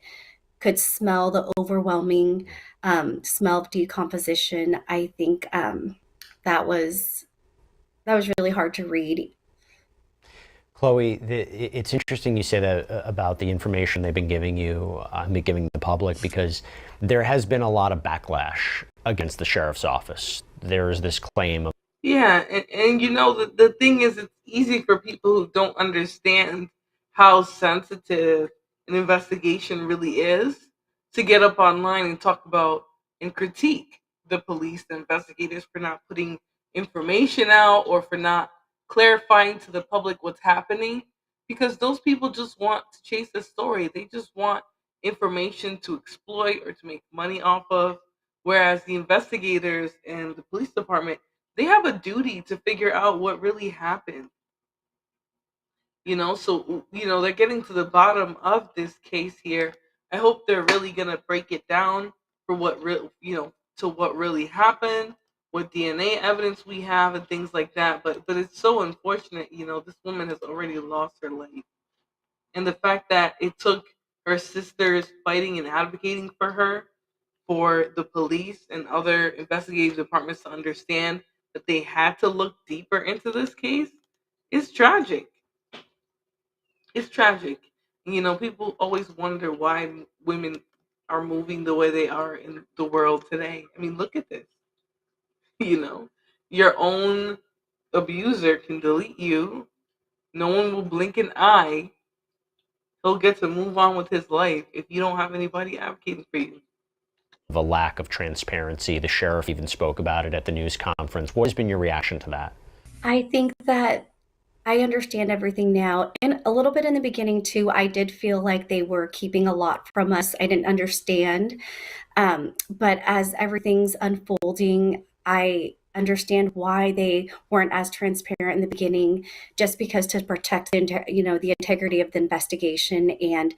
could smell the overwhelming smell of decomposition. I think that was really hard to read. Chloe, it's interesting you say that about the information they've been giving you, giving the public, because there has been a lot of backlash against the sheriff's office. There is this claim of... Yeah, and the thing is, it's easy for people who don't understand how sensitive an investigation really is to get up online and talk about and critique the police, the investigators, for not putting information out, or for not clarifying to the public what's happening, because those people just want to chase the story. They just want information to exploit or to make money off of. Whereas the investigators and the police department, they have a duty to figure out what really happened. So they're getting to the bottom of this case here. I hope they're really gonna break it down for what to what really happened, what DNA evidence we have and things like that. But it's so unfortunate. This woman has already lost her life, and the fact that it took her sisters fighting and advocating for her, for the police and other investigative departments to understand that they had to look deeper into this case, is tragic. It's tragic. People always wonder why women are moving the way they are in the world today. I mean, look at this. You know, your own abuser can delete you. No one will blink an eye. He'll get to move on with his life if you don't have anybody advocating for you. The lack of transparency, the sheriff even spoke about it at the news conference. What has been your reaction to that? I think that I understand everything now. And a little bit in the beginning, too, I did feel like they were keeping a lot from us. I didn't understand. But as everything's unfolding, I understand why they weren't as transparent in the beginning, just because to protect the integrity of the investigation. And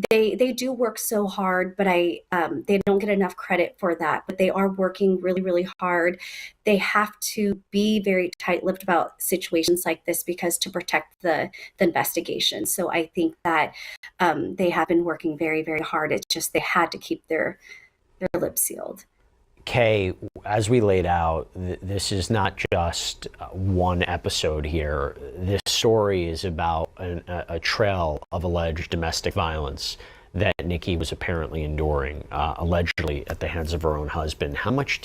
they do work so hard, but they don't get enough credit for that. But they are working really, really hard. They have to be very tight-lipped about situations like this because to protect the investigation. So I think that they have been working very, very hard. It's just they had to keep their lips sealed. Kay, as we laid out, this is not just one episode here. This story is about a trail of alleged domestic violence that Nikki was apparently enduring, allegedly at the hands of her own husband. How much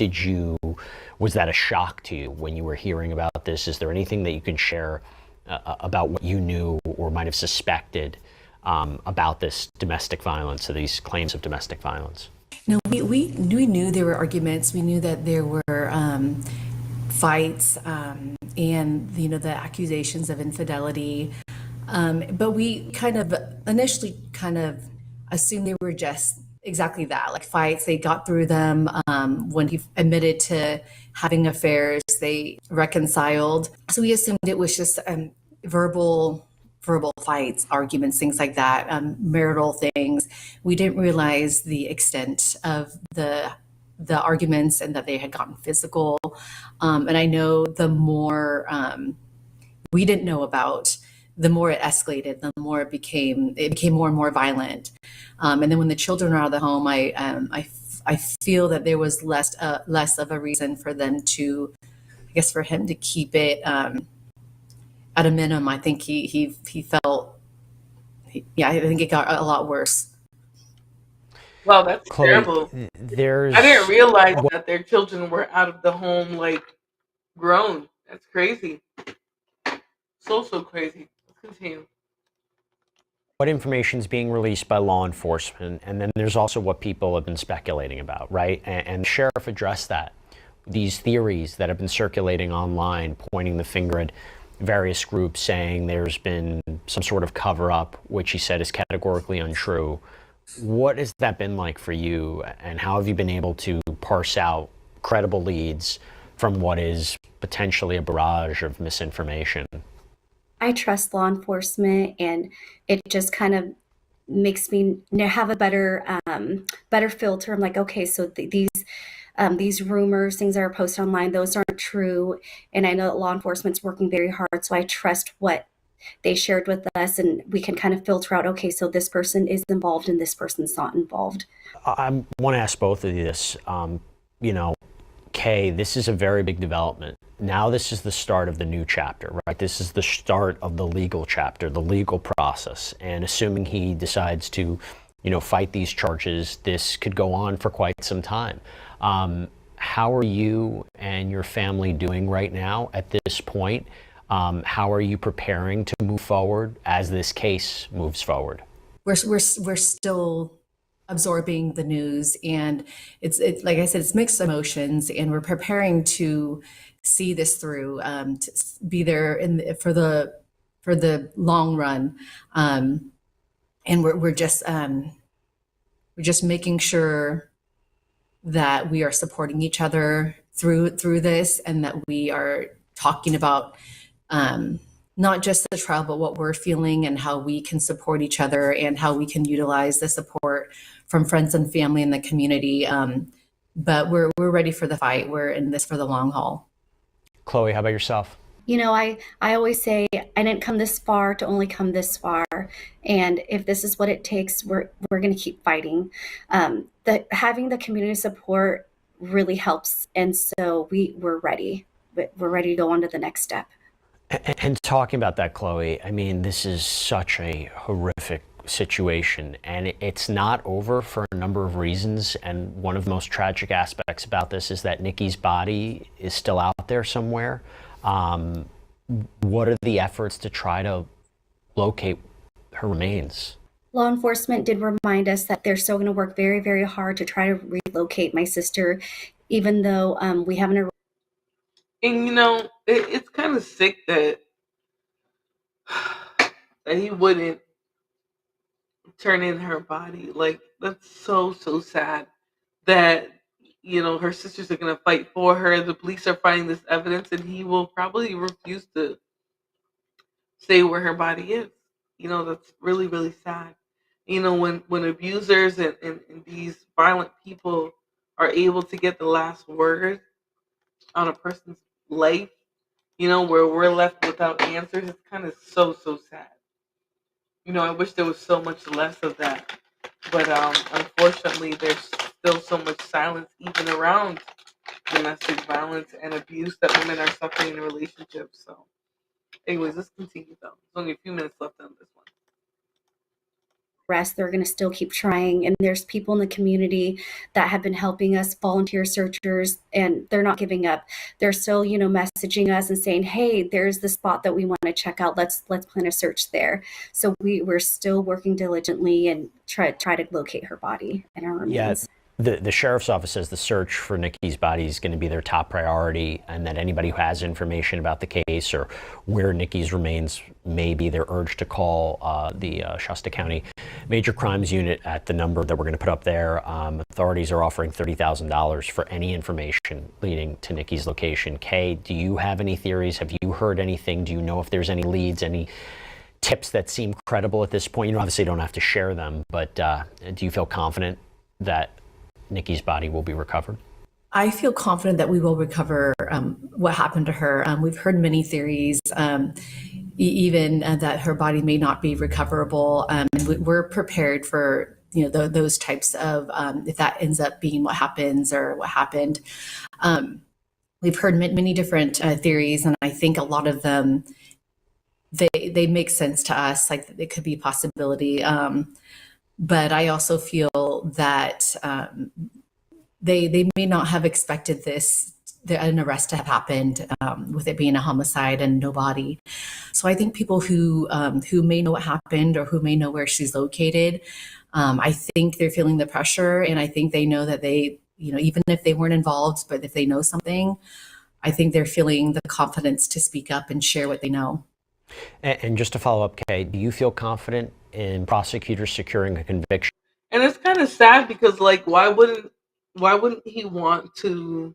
was that a shock to you when you were hearing about this? Is there anything that you can share about what you knew or might have suspected about this domestic violence, or these claims of domestic violence? No, we knew there were arguments. We knew that there were fights and the accusations of infidelity. But we kind of initially assumed they were just exactly that, like fights. They got through them. When he admitted to having affairs, they reconciled. So we assumed it was just verbal fights, arguments, things like that, marital things. We didn't realize the extent of the arguments and that they had gotten physical. And I know the more we didn't know about, the more it escalated, the more it became more and more violent. And then when the children are out of the home, I feel that there was less of a reason for them to, I guess, for him to keep it at a minimum. I think he felt, I think it got a lot worse. Wow, that's Chloe, terrible. I didn't realize that their children were out of the home, like, grown. That's crazy. So crazy. Let's continue. What information is being released by law enforcement? And then there's also what people have been speculating about, right? And the sheriff addressed that. These theories that have been circulating online, pointing the finger at various groups, saying there's been some sort of cover-up, which he said is categorically untrue. What has that been like for you, and how have you been able to parse out credible leads from what is potentially a barrage of misinformation? I trust law enforcement, and it just kind of makes me have a better filter. I'm like, okay, so these rumors, things that are posted online, those aren't true. And I know that law enforcement's working very hard, so I trust what they shared with us, and we can kind of filter out, okay, so this person is involved and this person's not involved. I want to ask both of you this. Kay, this is a very big development. Now this is the start of the new chapter, right? This is the start of the legal chapter, the legal process. And assuming he decides to, fight these charges, this could go on for quite some time. How are you and your family doing right now at this point? How are you preparing to move forward as this case moves forward? We're still absorbing the news, and it's like I said, it's mixed emotions, and we're preparing to see this through, to be there for the long run, and we're just making sure that we are supporting each other through this, and that we are talking about not just the trial, but what we're feeling and how we can support each other and how we can utilize the support from friends and family in the community. But we're ready for the fight. We're in this for the long haul. Chloe, how about yourself? You know, I always say I didn't come this far to only come this far. And if this is what it takes, we're going to keep fighting. Having the community support really helps. And so we're ready. We're ready to go on to the next step. And talking about that, Chloe, I mean, this is such a horrific situation, and it's not over for a number of reasons. And one of the most tragic aspects about this is that Nikki's body is still out there somewhere. What are the efforts to try to locate her remains? Law enforcement did remind us that they're still going to work very, very hard to try to relocate my sister, even though we haven't. And you know, it's kind of sick that he wouldn't turn in her body. Like, that's so sad that, you know, her sisters are going to fight for her. The police are finding this evidence, and he will probably refuse to say where her body is. You know, that's really sad. You know, when abusers and these violent people are able to get the last word on a person's life, you know, where we're left without answers, it's kind of so sad. You know, I wish there was so much less of that. But unfortunately, there's still so much silence even around domestic violence and abuse that women are suffering in relationships. So anyways, let's continue though. There's only a few minutes left on this one. They're going to still keep trying, and there's people in the community that have been helping us, volunteer searchers, and they're not giving up. They're still, you know, messaging us and saying, hey, there's the spot that we want to check out, let's plan a search there. So we're still working diligently and try to locate her body and her remains. The sheriff's office says the search for Nikki's body is going to be their top priority, and that anybody who has information about the case or where Nikki's remains may be, they're urged to call the Shasta County Major Crimes Unit at the number that we're going to put up there. Authorities are offering $30,000 for any information leading to Nikki's location. Kay, do you have any theories? Have you heard anything? Do you know if there's any leads, any tips that seem credible at this point? You obviously don't have to share them, but do you feel confident that Nikki's body will be recovered? I feel confident that we will recover what happened to her. We've heard many theories, even that her body may not be recoverable. And we're prepared for, you know, those types of, if that ends up being what happens or what happened. We've heard many different theories, and I think a lot of them, they make sense to us, like it could be a possibility. But I also feel that they may not have expected an arrest to have happened, with it being a homicide and no body. So I think people who may know what happened or who may know where she's located, I think they're feeling the pressure, and I think they know that they, you know, even if they weren't involved, but if they know something, I think they're feeling the confidence to speak up and share what they know. And just to follow up, Kay, do you feel confident in prosecutors securing a conviction? And it's kind of sad because, like, why wouldn't he want to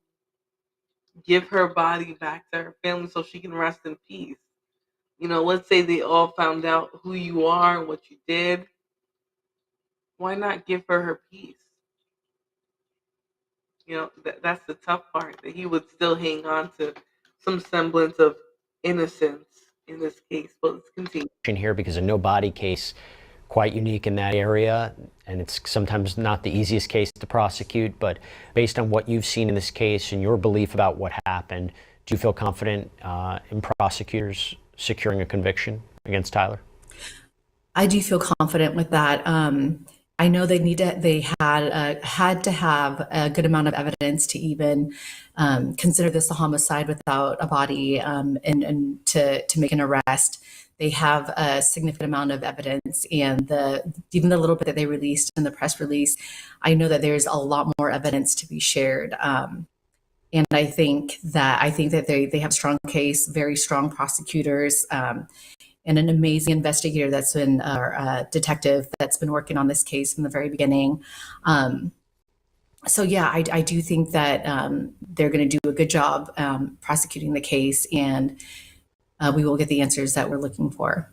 give her body back to her family so she can rest in peace? You know, let's say they all found out who you are and what you did. Why not give her peace? You know, that's the tough part, that he would still hang on to some semblance of innocence in this case. But let's continue here, because a no body case, quite unique in that area, and it's sometimes not the easiest case to prosecute. But based on what you've seen in this case and your belief about what happened, do you feel confident in prosecutors securing a conviction against Tyler? I do feel confident with that. I know they had to have a good amount of evidence to even consider this a homicide without a body, and to make an arrest. They have a significant amount of evidence, and even the little bit that they released in the press release, I know that there's a lot more evidence to be shared. And I think that they have a strong case, very strong prosecutors, and an amazing investigator that's been, detective that's been working on this case from the very beginning. So yeah, I do think that they're going to do a good job prosecuting the case, and we will get the answers that we're looking for.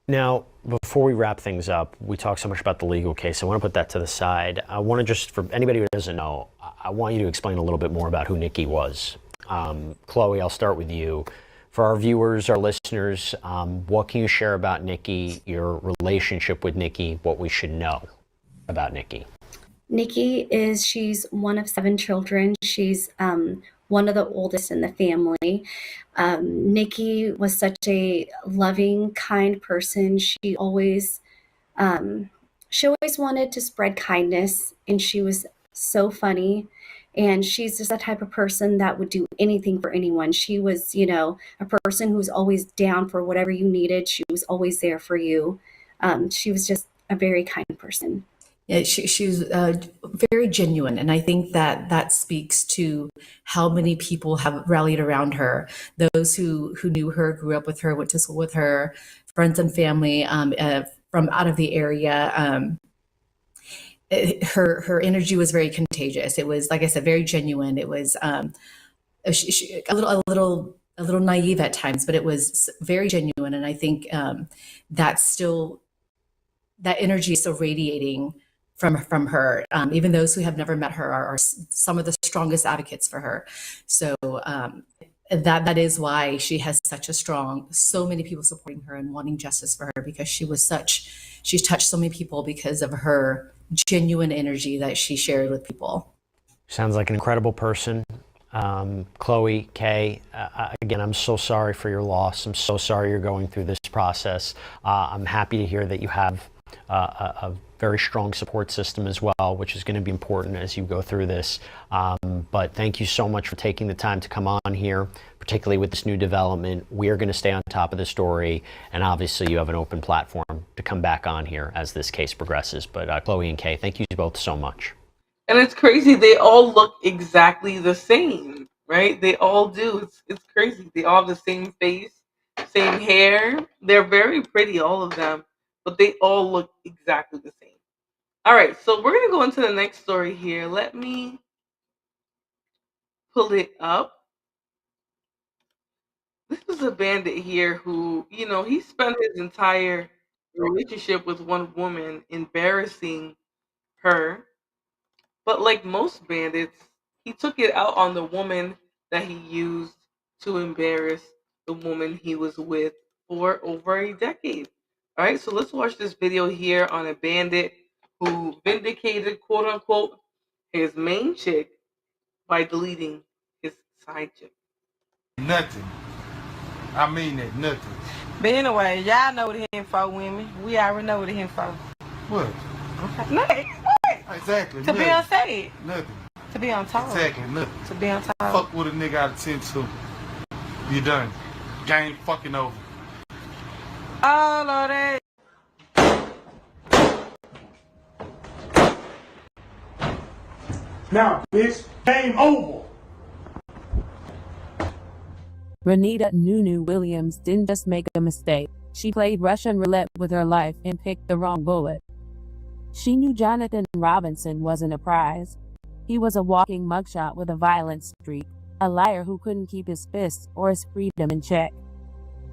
Now, before we wrap things up, we talk so much about the legal case. I want to put that to the side. I want to just, for anybody who doesn't know, I want you to explain a little bit more about who Nikki was. Chloe, I'll start with you. For our viewers, our listeners, what can you share about Nikki, your relationship with Nikki, what we should know about Nikki? She's one of 7 children. She's one of the oldest in the family. Nikki was such a loving, kind person. She always wanted to spread kindness, and she was so funny. And she's just the type of person that would do anything for anyone. She was, a person who's always down for whatever you needed. She was always there for you. She was just a very kind person. Yeah, she was very genuine, and I think that speaks to how many people have rallied around her. Those who knew her, grew up with her, went to school with her, friends and family from out of the area. Her energy was very contagious. It was, like I said, very genuine. It was a little naive at times, but it was very genuine, and I think that energy is still radiating from her. Even those who have never met her are some of the strongest advocates for her. So that is why she has so many people supporting her and wanting justice for her, because she's touched so many people because of her genuine energy that she shared with people. Sounds like an incredible person. Chloe, Kay, again, I'm so sorry for your loss. I'm so sorry you're going through this process. I'm happy to hear that you have a very strong support system as well, which is going to be important as you go through this. But thank you so much for taking the time to come on here, particularly with this new development. We are going to stay on top of the story, and obviously you have an open platform to come back on here as this case progresses. But Chloe and Kay, thank you both so much. And it's crazy, they all look exactly the same, right? They all do. It's crazy. They all have the same face, same hair. They're very pretty, all of them, but they all look exactly the same. All right, so we're going to go into the next story here. Let me pull it up. This is a bandit here who, he spent his entire relationship with one woman, embarrassing her. But like most bandits, he took it out on the woman that he used to embarrass the woman he was with for over a decade. All right, so let's watch this video here on a bandit who vindicated, quote unquote, his main chick by deleting his side chick. Nothing. I mean it, nothing. But anyway, y'all know the info, women. We already know the info. What? Okay. Nothing. What? Exactly. To be on stage. Nothing. To be on top. Exactly, nothing. To be on top. Fuck with a nigga out of 10 to. You done. Game fucking over. Oh, Lord. Now, bitch, game over. Renita Nunu Williams didn't just make a mistake. She played Russian roulette with her life and picked the wrong bullet. She knew Jonathan Robinson wasn't a prize. He was a walking mugshot with a violent streak, a liar who couldn't keep his fists or his freedom in check.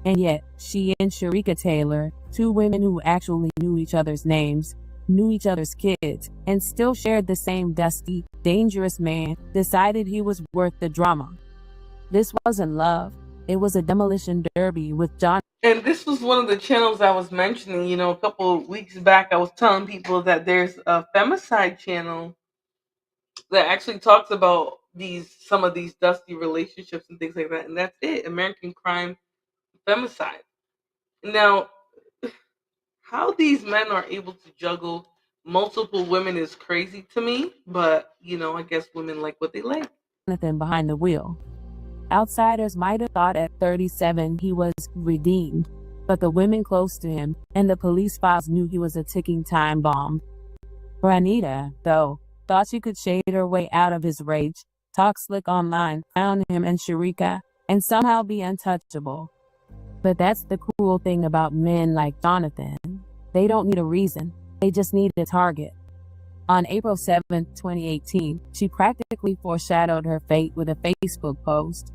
And yet, she and Sharika Taylor, 2 women who actually knew each other's names, knew each other's kids, and still shared the same dusty, dangerous man, decided he was worth the drama. This wasn't love. It was a demolition derby with John. And this was one of the channels I was mentioning, a couple of weeks back. I was telling people that there's a femicide channel that actually talks about some of these dusty relationships and things like that. And that's it. American Crime Femicide. Now, how these men are able to juggle multiple women is crazy to me, but you know, I guess women like what they like. Jonathan behind the wheel. Outsiders might have thought at 37 he was redeemed, but the women close to him and the police files knew he was a ticking time bomb. Juanita, though, thought she could shade her way out of his rage, talk slick online, found him and Sharika, and somehow be untouchable. But that's the cruel thing about men like Jonathan. They don't need a reason, they just need a target. On April 7, 2018, she practically foreshadowed her fate with a Facebook post.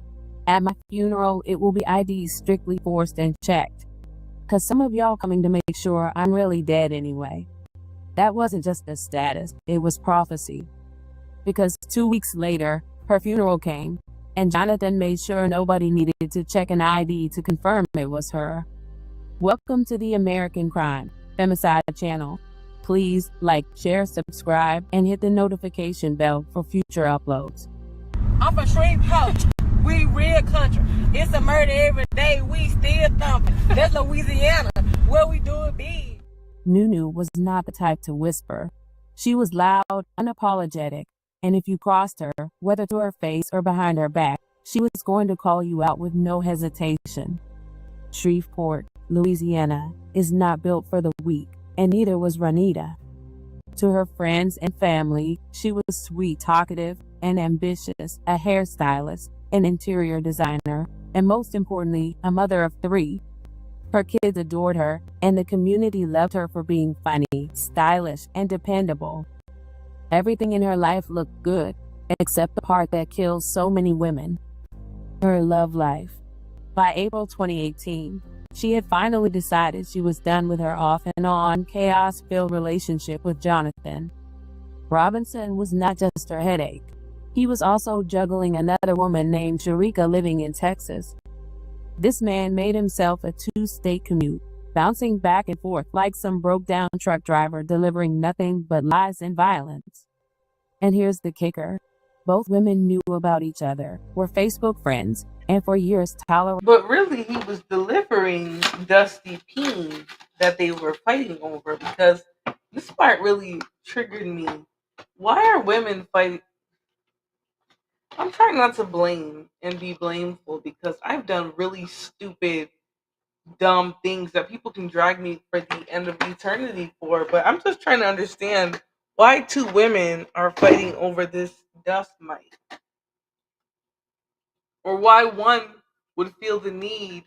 At my funeral, it will be IDs strictly forced and checked. 'Cause some of y'all coming to make sure I'm really dead anyway. That wasn't just a status, it was prophecy. Because 2 weeks later, her funeral came, and Jonathan made sure nobody needed to check an ID to confirm it was her. Welcome to the American Crime Femicide channel. Please like, share, subscribe, and hit the notification bell for future uploads. I'm from Shreveport. We real country. It's a murder every day. We still thumping. That's Louisiana. Where we do it big. Nunu was not the type to whisper. She was loud, unapologetic, and if you crossed her, whether to her face or behind her back, she was going to call you out with no hesitation. Shreveport, Louisiana, is not built for the weak, and neither was Juanita. To her friends and family, she was sweet, talkative, and ambitious, a hairstylist, an interior designer, and most importantly, a mother of 3. Her kids adored her, and the community loved her for being funny, stylish, and dependable. Everything in her life looked good, except the part that kills so many women: her love life. By April 2018, she had finally decided she was done with her off and on chaos-filled relationship with Jonathan. Robinson was not just her headache. He was also juggling another woman named Sharika living in Texas. This man made himself a 2-state commute, bouncing back and forth like some broke-down truck driver delivering nothing but lies and violence. And here's the kicker. Both women knew about each other, were Facebook friends, and for years tolerated. But really, he was delivering dusty peas that they were fighting over, because this part really triggered me. Why are women fighting? I'm trying not to blame and be blameful, because I've done really stupid, dumb things that people can drag me for the end of eternity for. But I'm just trying to understand why 2 women are fighting over this dust mite. Or why one would feel the need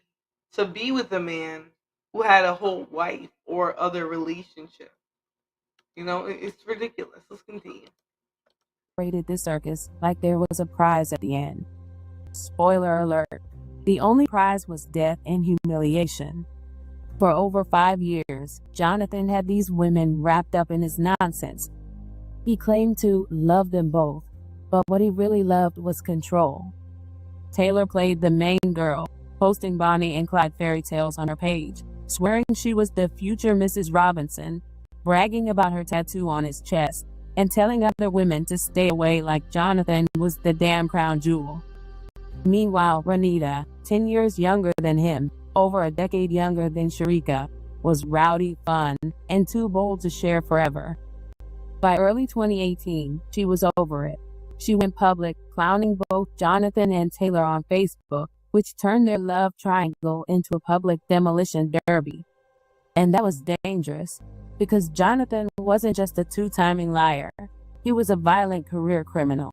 to be with a man who had a whole wife or other relationship. You know, it's ridiculous. Let's continue. This circus like there was a prize at the end. Spoiler alert, the only prize was death and humiliation. For over 5 years, Jonathan had these women wrapped up in his nonsense. He claimed to love them both, but what he really loved was control. Taylor played the main girl, posting Bonnie and Clyde fairy tales on her page, swearing she was the future Mrs. Robinson, bragging about her tattoo on his chest, and telling other women to stay away like Jonathan was the damn crown jewel. Meanwhile, Juanita, 10 years younger than him, over a decade younger than Sharika, was rowdy, fun, and too bold to share forever. By early 2018, she was over it. She went public, clowning both Jonathan and Taylor on Facebook, which turned their love triangle into a public demolition derby. And that was dangerous, because Jonathan wasn't just a 2-timing liar. He was a violent career criminal.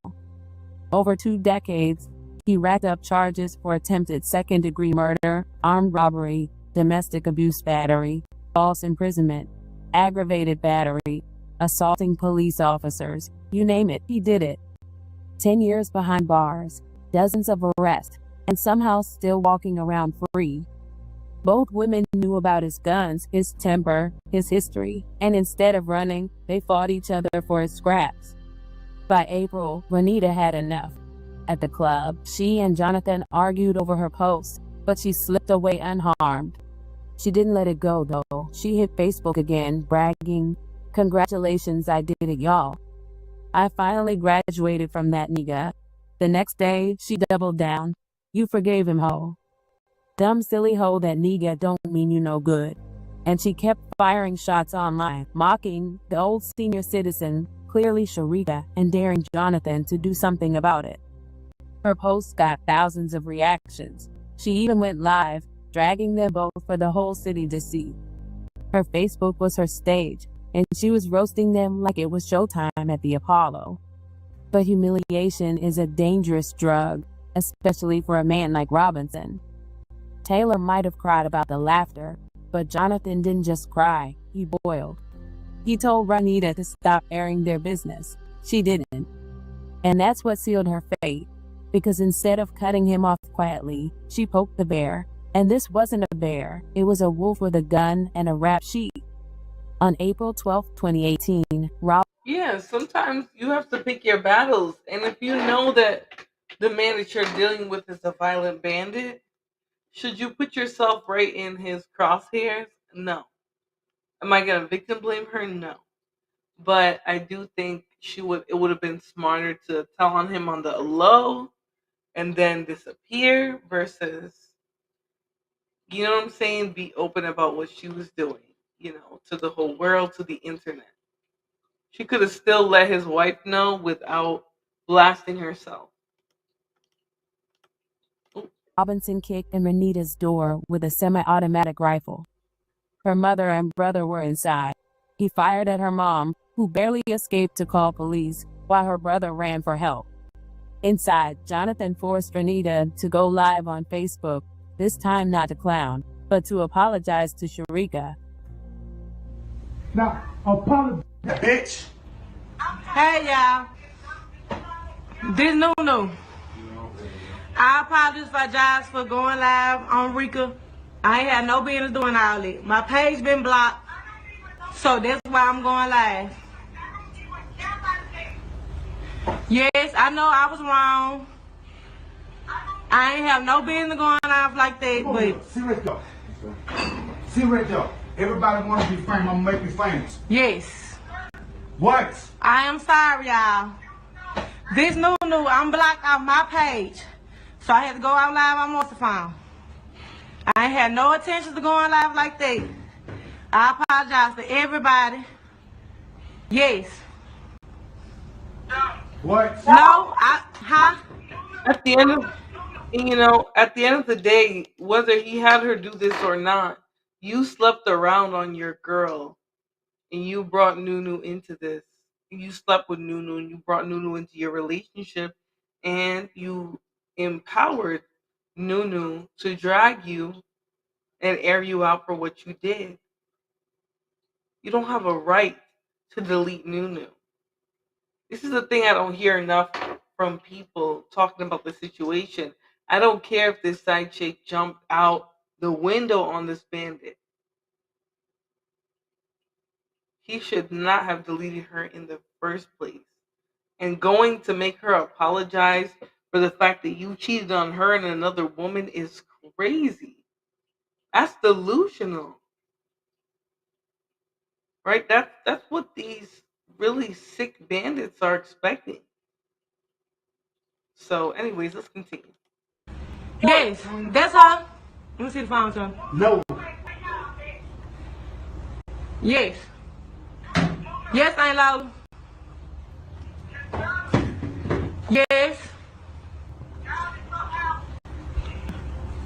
Over 2 decades, he racked up charges for attempted second-degree murder, armed robbery, domestic abuse battery, false imprisonment, aggravated battery, assaulting police officers. You name it, he did it. 10 years behind bars, dozens of arrests, and somehow still walking around free. Both women knew about his guns, his temper, his history, and instead of running, they fought each other for his scraps. By April, Juanita had enough. At the club, she and Jonathan argued over her post, but she slipped away unharmed. She didn't let it go, though. She hit Facebook again, bragging, "Congratulations, I did it, y'all. I finally graduated from that nigga." The next day, she doubled down. "You forgave him, ho. Dumb silly ho, that nigga don't mean you no good." and she kept firing shots online, mocking the old senior citizen, clearly Sharika, and daring Jonathan to do something about it. Her posts got thousands of reactions. She even went live, dragging them both for the whole city to see. Her Facebook was her stage, and she was roasting them like it was showtime at the Apollo. But humiliation is a dangerous drug, especially for a man like Robinson. Taylor might have cried about the laughter, but Jonathan didn't just cry, he boiled. He told Ranita to stop airing their business. She didn't. And that's what sealed her fate, because instead of cutting him off quietly, she poked the bear. And this wasn't a bear, it was a wolf with a gun and a rap sheet. On April 12, 2018, Yeah, sometimes you have to pick your battles. And if you know that the man that you're dealing with is a violent bandit, should you put yourself right in his crosshairs? No. Am I going to victim blame her? No. But I do think it would have been smarter to tell on him on the low and then disappear versus, you know what I'm saying, be open about what she was doing, to the whole world, to the internet. She could have still let his wife know without blasting herself. Robinson kicked in Renita's door with a semi-automatic rifle. Her mother and brother were inside. He fired at her mom, who barely escaped to call police, while her brother ran for help. Inside, Jonathan forced Renita to go live on Facebook, this time not to clown, but to apologize to Sharika. Now, apologize, bitch. Hey, y'all. This Nunu. I apologize for going live on Rika. I ain't had no business doing all that. My page been blocked, so that's why I'm going live. Yes, I know I was wrong. I ain't have no business going live like that, but... See right there. See right there. Everybody wants to be famous. I'm gonna make you famous. Yes. What? I am sorry, y'all. This Nunu, I'm blocked off my page. So I had to go out live on Morphine. I ain't had no intentions of going live like that. I apologize to everybody. Yes. What? No, At the end of the day, whether he had her do this or not, you slept around on your girl and you brought Nunu into this. You slept with Nunu and you brought Nunu into your relationship and you empowered Nunu to drag you and air you out for what you did. You don't have a right to delete Nunu. This is the thing I don't hear enough from people talking about the situation. I don't care if this side chick jumped out the window on this bandit. He should not have deleted her in the first place. And going to make her apologize for the fact that you cheated on her and another woman is crazy. That's delusional. Right? That's what these really sick bandits are expecting. So, anyways, let's continue. Yes, that's all. Let me see the phone, son. No. Yes. Yes, Aunt Lola. Yes.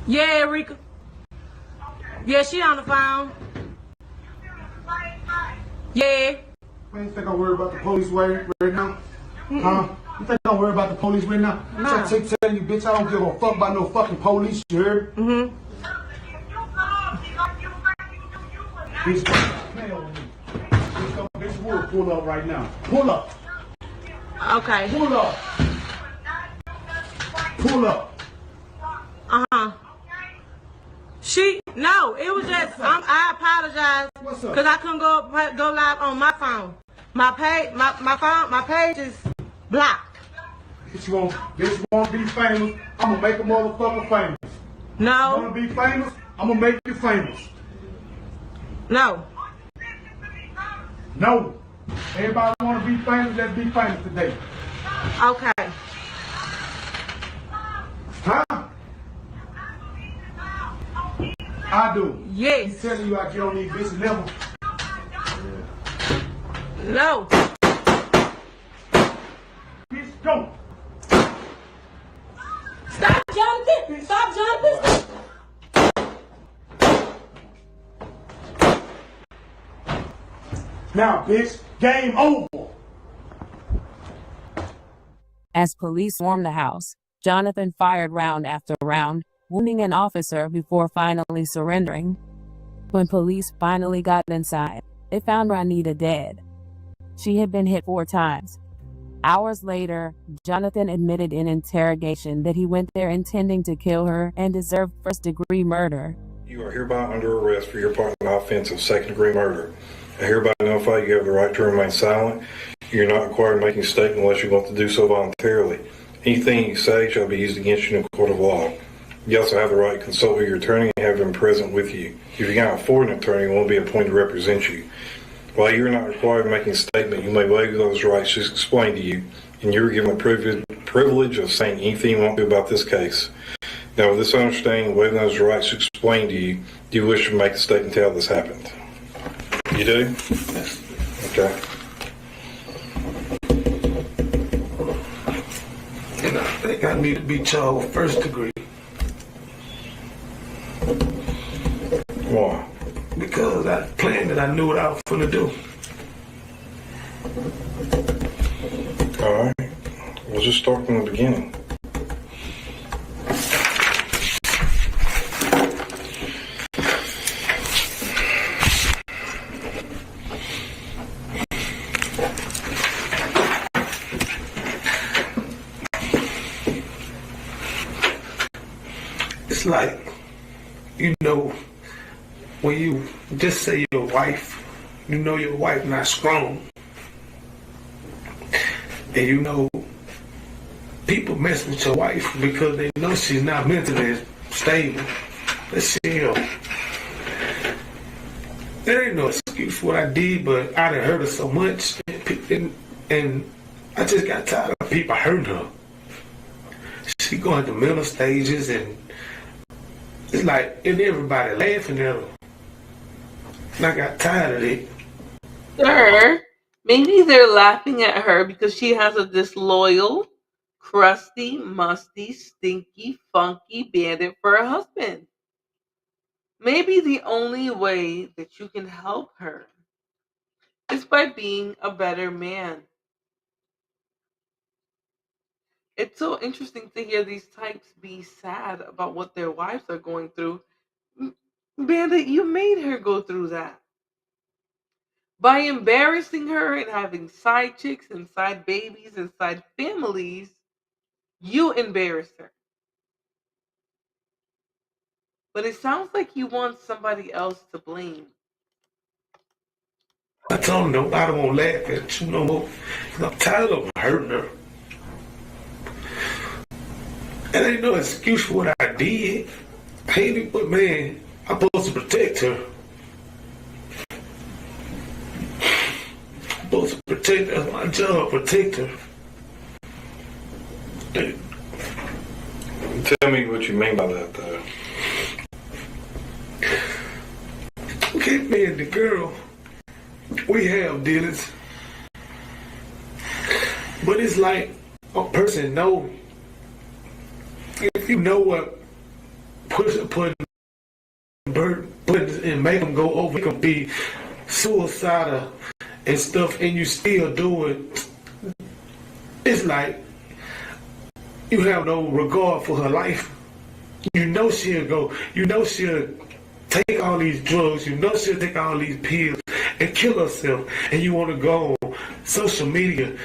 Yeah, Rika. Yeah, she on the phone. Yeah. Man, you think I'm worried about the police right now? Huh? You think I'm worried about the police right now? Nah. I keep telling you, bitch, I don't give a fuck about no fucking police, you heard? Mm-hmm. Bitch, bitch, we'll pull up right now. Pull up. Okay. Pull up. Pull up. Uh-huh. No, it was just, I apologize because I couldn't go live on my phone. My page is blocked. Bitch won't be famous. I'm gonna make a motherfucker famous. No. You wanna be famous? I'm gonna make you famous. No. No. Everybody wanna be famous, let's be famous today. Okay. Huh? I do. Yes. He's telling you I get on these bitches level. No. Bitch, go. Stop, Jonathan. Stop, Jonathan. Now, bitch, game over. As police swarmed the house, Jonathan fired round after round, wounding an officer before finally surrendering. When police finally got inside, they found Ranita dead. She had been hit 4 times. Hours later, Jonathan admitted in interrogation that he went there intending to kill her and deserved first-degree murder. You are hereby under arrest for your part in the offense of second-degree murder. I hereby notify you have the right to remain silent. You're not required to make a statement unless you want to do so voluntarily. Anything you say shall be used against you in a court of law. You also have the right to consult with your attorney and have him present with you. If you cannot afford an attorney, one will be appointed to represent you. While you are not required to make a statement, you may waive those rights as explained to you, and you are given the privilege of saying anything you want to about this case. Now, with this understanding, waiving those rights explained to you, do you wish to make a statement to how this happened? You do? Yes. Okay. And I think I need to be charged first degree. Why? Because I planned it. I knew what I was going to do. All right. We'll just start from the beginning. It's like, you know, when you just say your wife, you know your wife not strong. And you know people mess with your wife because they know she's not mentally stable. But still, there ain't no excuse for what I did, but I done hurt her so much. And I just got tired of people hurting her. She going through mental stages and it's like, and everybody laughing at her. And I got tired of it. Sir, maybe they're laughing at her because she has a disloyal, crusty, musty, stinky, funky bandit for a husband. Maybe the only way that you can help her is by being a better man. It's so interesting to hear these types be sad about what their wives are going through. Bandit, you made her go through that. By embarrassing her and having side chicks and side babies and side families, you embarrassed her. But it sounds like you want somebody else to blame. I told them nobody won't laugh at you no more. I'm tired of hurting her. And ain't no excuse for what I did. I hate it, but man, I'm supposed to protect her. I'm supposed to protect her. That's my job, protect her. Tell me what you mean by that, though. Okay, me and the girl, we have dealings. But it's like a person know. If you know what put and make them go over, it can be suicidal and stuff, and you still do it. It's like you have no regard for her life. You know she'll go. You know she'll take all these drugs. You know she'll take all these pills and kill herself. And you want to go on social media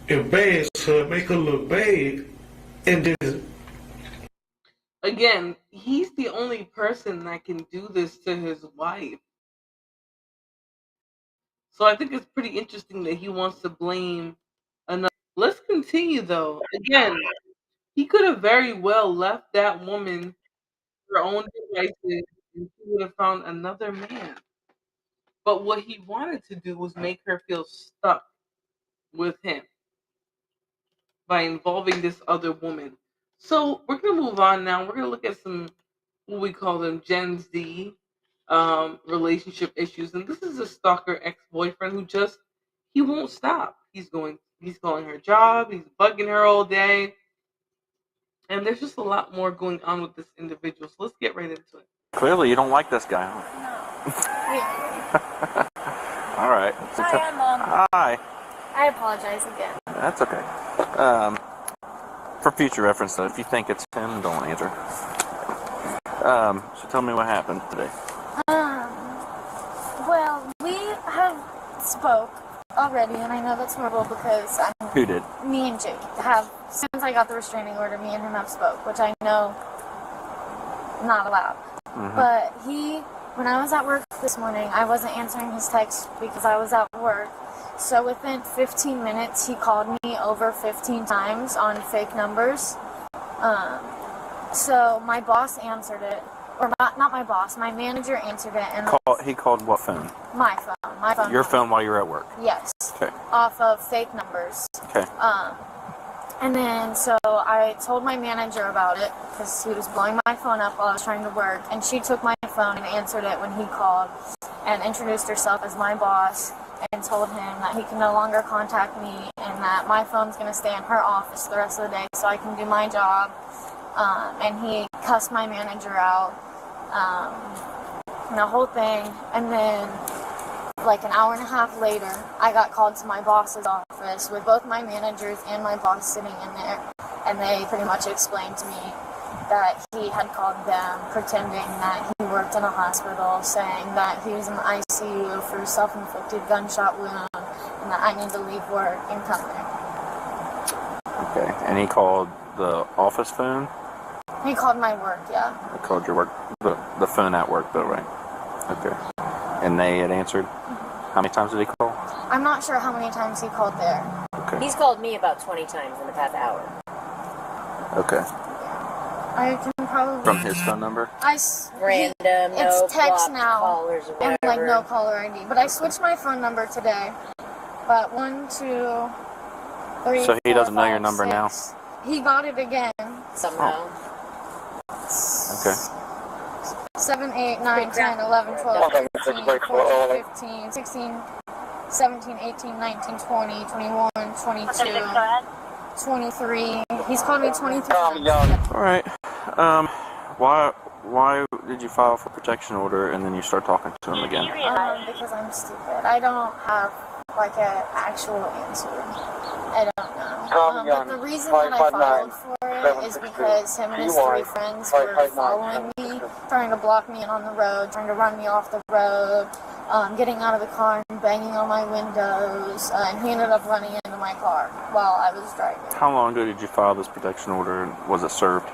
and bash her, make her look bad, and just. Again, he's the only person that can do this to his wife. So I think it's pretty interesting that he wants to blame another. Let's continue though. Again, he could have very well left that woman her own devices and she would have found another man. But what he wanted to do was make her feel stuck with him by involving this other woman. So we're going to move on now. We're going to look at some what we call them, Gen Z relationship issues. And this is a stalker ex-boyfriend who just, he won't stop. He's calling her job, he's bugging her all day. And there's just a lot more going on with this individual. So let's get right into it. Clearly, you don't like this guy, huh? All right. Hi, Mom. Hi. I apologize again. That's okay. For future reference, though, if you think it's him, don't answer. So tell me what happened today. Well, we have spoke already, and I know that's horrible because Who did? me and Jake have, since I got the restraining order, me and him have spoke, which I know not allowed. But when I was at work this morning, I wasn't answering his text because I was at work. So within 15 minutes, he called me over 15 times on fake numbers. So my boss answered it. Or not my boss, my manager answered it. And He called what phone? My phone. Your phone while you were at work? Yes. Okay. Off of fake numbers. Okay. And then, so I told my manager about it because he was blowing my phone up while I was trying to work. And she took my phone and answered it when he called and introduced herself as my boss and told him that he can no longer contact me and that my phone's going to stay in her office the rest of the day so I can do my job. And he cussed my manager out, and the whole thing. And then, like an hour and a half later, I got called to my boss's office with both my managers and my boss sitting in there, and they pretty much explained to me that he had called them pretending that he worked in a hospital, saying that he was in the ICU for a self-inflicted gunshot wound, and that I need to leave work and come there. Okay. And he called the office phone? He called my work, yeah. He called your work, the phone at work, though, right? Okay. And they had answered? How many times did he call? I'm not sure how many times he called there. Okay. He's called me about 20 times in the past hour. Okay. I can probably... From his phone number? Random, it's no text now, callers or and like no caller ID. But I switched my phone number today. But 1, 2, 3, So he 4, doesn't know 5, your number 6. now? He got it again. Somehow. Okay. 7, 8, 9, 10, 11, 12, 13, 14, 15, 16, 17, 18, 19, 20, 21, 22, 23. He's called me 23 times. Alright. Why did you file for protection order and then you start talking to him again? Because I'm stupid. I don't have like an actual answer. I don't know. But the reason that I filed for it is because him and his 3 friends were following me, trying to block me in on the road, trying to run me off the road, getting out of the car and banging on my windows, and he ended up running into my car while I was driving. How long ago did you file this protection order and was it served?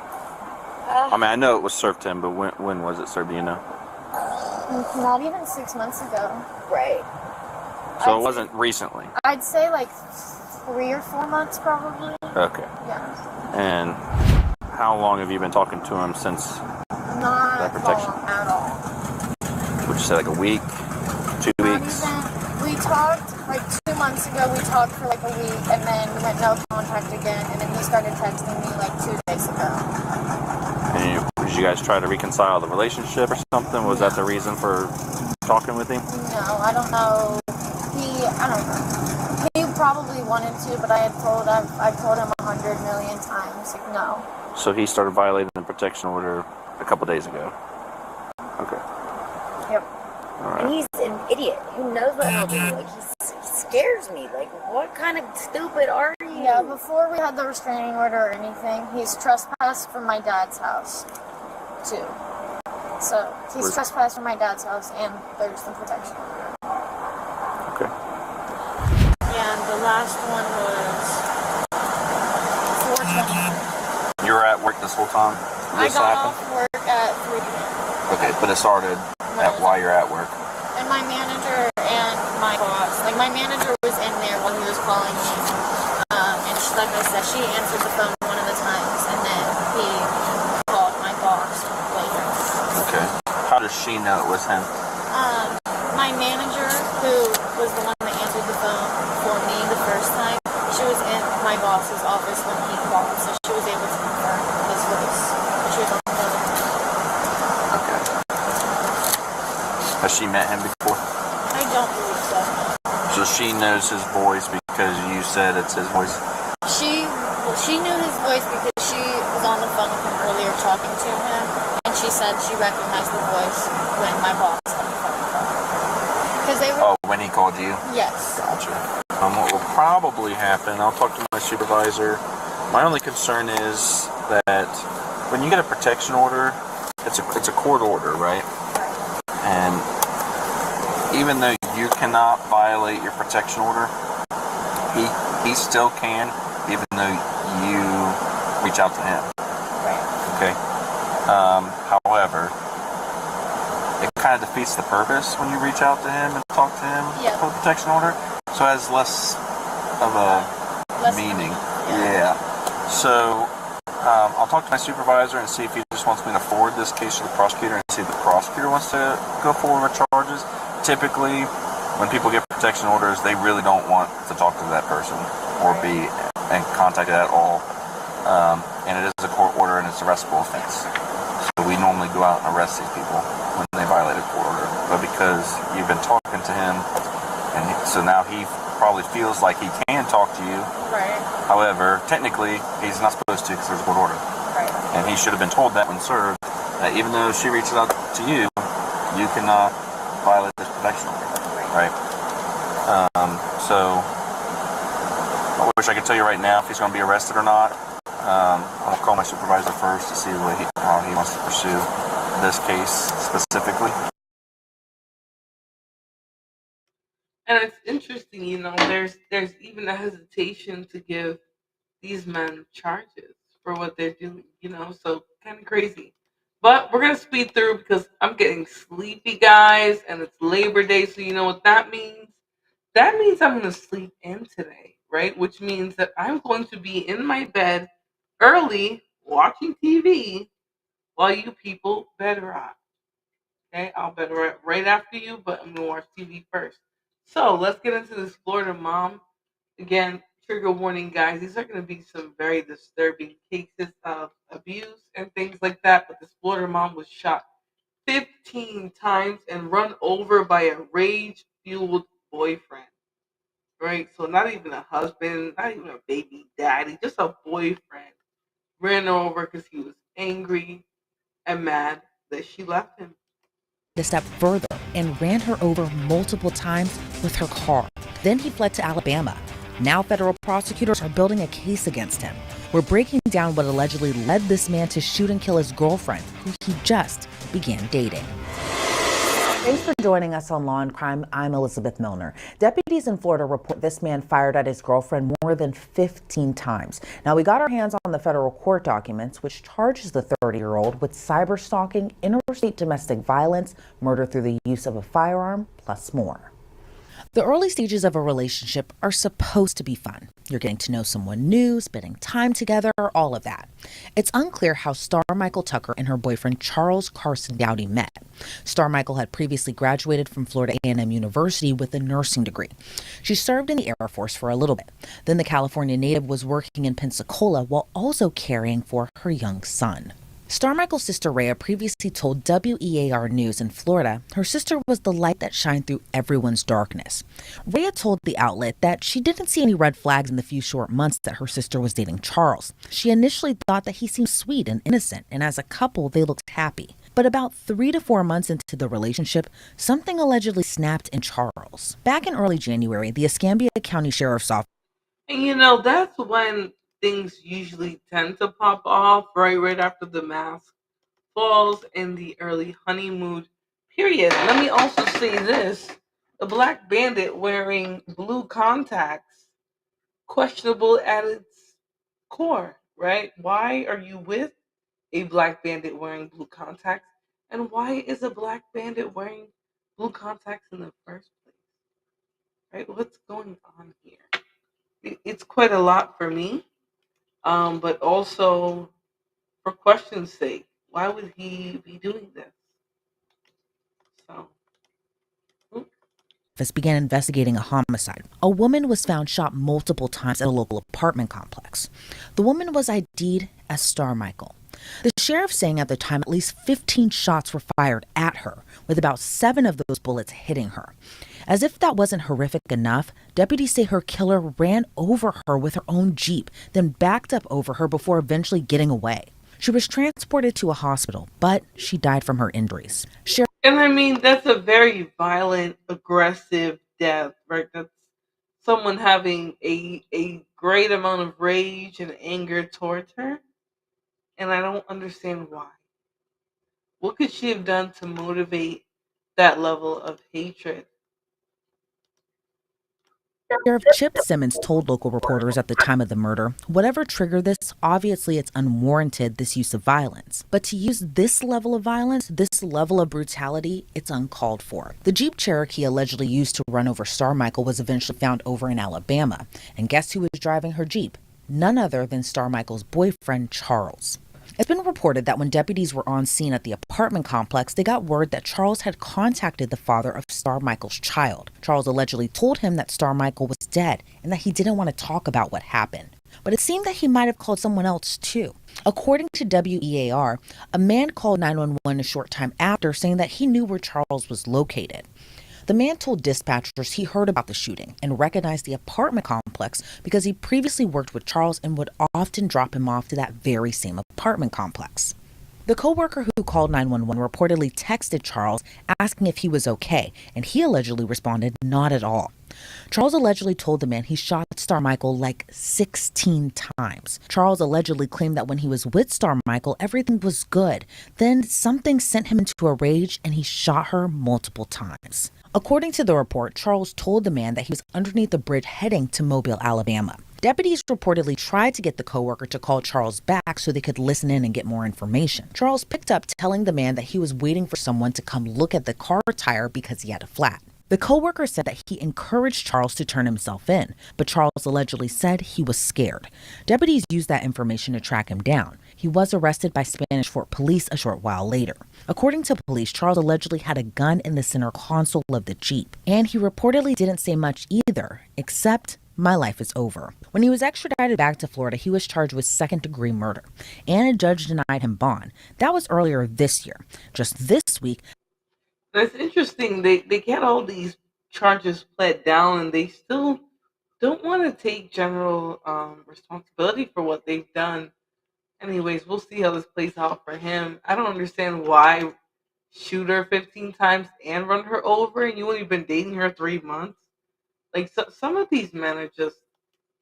I mean, I know it was served to him, but when was it served, do you know? Not even 6 months ago. Right. So it wasn't recently? I'd say like 3 or 4 months probably. Okay. Yeah. And how long have you been talking to him since Not that protection? long at all. Would you say like a week, 2 weeks? We talked like 2 months ago. We talked for like a week, and then we went no contact again. And then he started texting me like 2 days ago. And did you guys try to reconcile the relationship or something? Was that the reason for talking with him? No, I don't know. I don't know. He probably wanted to, but I've told him 100 million times, like, no. So he started violating the protection order a couple days ago. Okay. Yep. All right. And he's an idiot who knows what he'll do. Like, he scares me. Like, what kind of stupid are you? Yeah, before we had the restraining order or anything, he's trespassed from my dad's house, too. So, he's trespassed from my dad's house, and there's the protection order. Okay. And the last one was 4:20. You were at work this whole time? I This got happened? off work at 3 p.m. Okay, but it started while you're at work. And my manager and my boss, like my manager was in there when he was calling me. And she, like I said, she answered the phone one of the times, and then he called my boss later. Okay. How does she know it was him? My manager, who was the one that answered the phone for me the first time, she was in my boss's office when he called, so she was able to confirm his voice. She was on the phone. Has she met him before? I don't believe so. So she knows his voice because you said it's his voice? She knew his voice because she was on the phone with him earlier talking to him, and she said she recognized the voice when my boss on the phone called. Because they were. Oh, when he called you? Yes. Gotcha. What will probably happen, I'll talk to my supervisor. My only concern is that when you get a protection order, it's a court order, right? And even though you cannot violate your protection order, he still can, even though you reach out to him. Right. Okay. However, it kind of defeats the purpose when you reach out to him and talk to him for the protection order. So it has less of a meaning. Yeah. So I'll talk to my supervisor and see if he just wants me to forward this case to the prosecutor and see if the prosecutor wants to go forward with charges. Typically, when people get protection orders, they really don't want to talk to that person or be in contact at all. And it is a court order and it's a arrestable offense. So we normally go out and arrest these people when they violate a court order. But because you've been talking to him, and so now he probably feels like he can talk to you. Right. However, technically, he's not supposed to because there's a court order. Right. And he should have been told that when served, that even though she reaches out to you, you cannot violate this protection order. Right. So I wish I could tell you right now if he's going to be arrested or not. I'm going to call my supervisor first to see how he wants to pursue this case specifically. And it's interesting, you know, there's even a hesitation to give these men charges for what they're doing, you know, so kind of crazy. But we're going to speed through because I'm getting sleepy, guys, and it's Labor Day, so you know what that means? That means I'm going to sleep in today, right? Which means that I'm going to be in my bed early watching TV while you people bed rot. Okay, I'll bed rot right after you, but I'm going to watch TV first. So let's get into this Florida mom. Again, trigger warning, guys. These are going to be some very disturbing cases of abuse and things like that. But this Florida mom was shot 15 times and run over by a rage-fueled boyfriend. Right? So not even a husband, not even a baby daddy, just a boyfriend ran over because he was angry and mad that she left him. A step further and ran her over multiple times with her car. Then he fled to Alabama. Now federal prosecutors are building a case against him. We're breaking down what allegedly led this man to shoot and kill his girlfriend, who he just began dating. Thanks for joining us on Law and Crime. I'm Elizabeth Milner. Deputies in Florida report this man fired at his girlfriend more than 15 times. Now, we got our hands on the federal court documents, which charges the 30-year-old with cyber stalking, interstate domestic violence, murder through the use of a firearm, plus more. The early stages of a relationship are supposed to be fun. You're getting to know someone new, spending time together, all of that. It's unclear how Star Michael Tucker and her boyfriend Charles Carson Dowdy met. Star Michael had previously graduated from Florida A&M University with a nursing degree. She served in the Air Force for a little bit. Then the California native was working in Pensacola while also caring for her young son. Star Michael's sister Rhea previously told WEAR News in Florida her sister was the light that shined through everyone's darkness. Rhea told the outlet that she didn't see any red flags in the few short months that her sister was dating Charles. She initially thought that he seemed sweet and innocent, and as a couple, they looked happy. But about 3 to 4 months into the relationship, something allegedly snapped in Charles. Back in early January, the Escambia County Sheriff's Office. And you know, that's when things usually tend to pop off, right after the mask falls in the early honeymoon period. Let me also say this. The black bandit wearing blue contacts, questionable at its core, right? Why are you with a black bandit wearing blue contacts? And why is a black bandit wearing blue contacts in the first place? Right? What's going on here? It's quite a lot for me. But also, for question's sake, why would he be doing this? So, began investigating a homicide. A woman was found shot multiple times at a local apartment complex. The woman was ID'd as Star Michael. The Sheriff saying at the time at least 15 shots were fired at her, with about 7 of those bullets hitting her. As if that wasn't horrific enough, deputies say her killer ran over her with her own Jeep, then backed up over her before eventually getting away. She was transported to a hospital, but she died from her injuries. And I mean, that's a very violent, aggressive death, right? That's someone having a great amount of rage and anger towards her. And I don't understand why. What could she have done to motivate that level of hatred? Sheriff Chip Simmons told local reporters at the time of the murder, whatever triggered this, obviously it's unwarranted, this use of violence. But to use this level of violence, this level of brutality, it's uncalled for. The Jeep Cherokee allegedly used to run over Star Michael was eventually found over in Alabama. And guess who was driving her Jeep? None other than Star Michael's boyfriend, Charles. It's been reported that when deputies were on scene at the apartment complex, they got word that Charles had contacted the father of Star Michael's child. Charles allegedly told him that Star Michael was dead and that he didn't want to talk about what happened. But it seemed that he might have called someone else too. According to WEAR, a man called 911 a short time after saying that he knew where Charles was located. The man told dispatchers he heard about the shooting and recognized the apartment complex because he previously worked with Charles and would often drop him off to that very same apartment complex. The coworker who called 911 reportedly texted Charles asking if he was okay, and he allegedly responded, "Not at all." Charles allegedly told the man he shot Star Michael like 16 times. Charles allegedly claimed that when he was with Star Michael, everything was good. Then something sent him into a rage and he shot her multiple times. According to the report, Charles told the man that he was underneath the bridge heading to Mobile, Alabama. Deputies reportedly tried to get the coworker to call Charles back so they could listen in and get more information. Charles picked up telling the man that he was waiting for someone to come look at the car tire because he had a flat. The coworker said that he encouraged Charles to turn himself in, but Charles allegedly said he was scared. Deputies used that information to track him down. He was arrested by Spanish Fort Police a short while later. According to police, Charles allegedly had a gun in the center console of the Jeep, and he reportedly didn't say much either, except, "My life is over." When he was extradited back to Florida, he was charged with second-degree murder, and a judge denied him bond. That was earlier this year. Just this week, That's interesting. They get all these charges pled down, and they still don't want to take general responsibility for what they've done. Anyways, we'll see how this plays out for him. I don't understand why shoot her 15 times and run her over, and you only been dating her 3 months. Like some of these men are just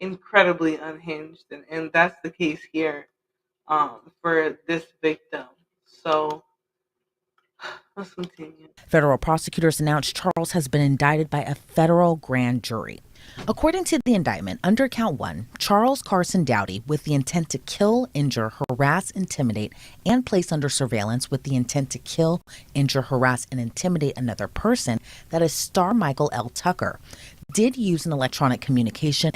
incredibly unhinged, and that's the case here for this victim. So let's continue. federal prosecutors announced Charles has been indicted by a federal grand jury. According to the indictment, under count 1, Charles Carson Dowdy, with the intent to kill, injure, harass, intimidate, and place under surveillance with the intent to kill, injure, harass, and intimidate another person, that is Star Michael L. Tucker, did use an electronic communication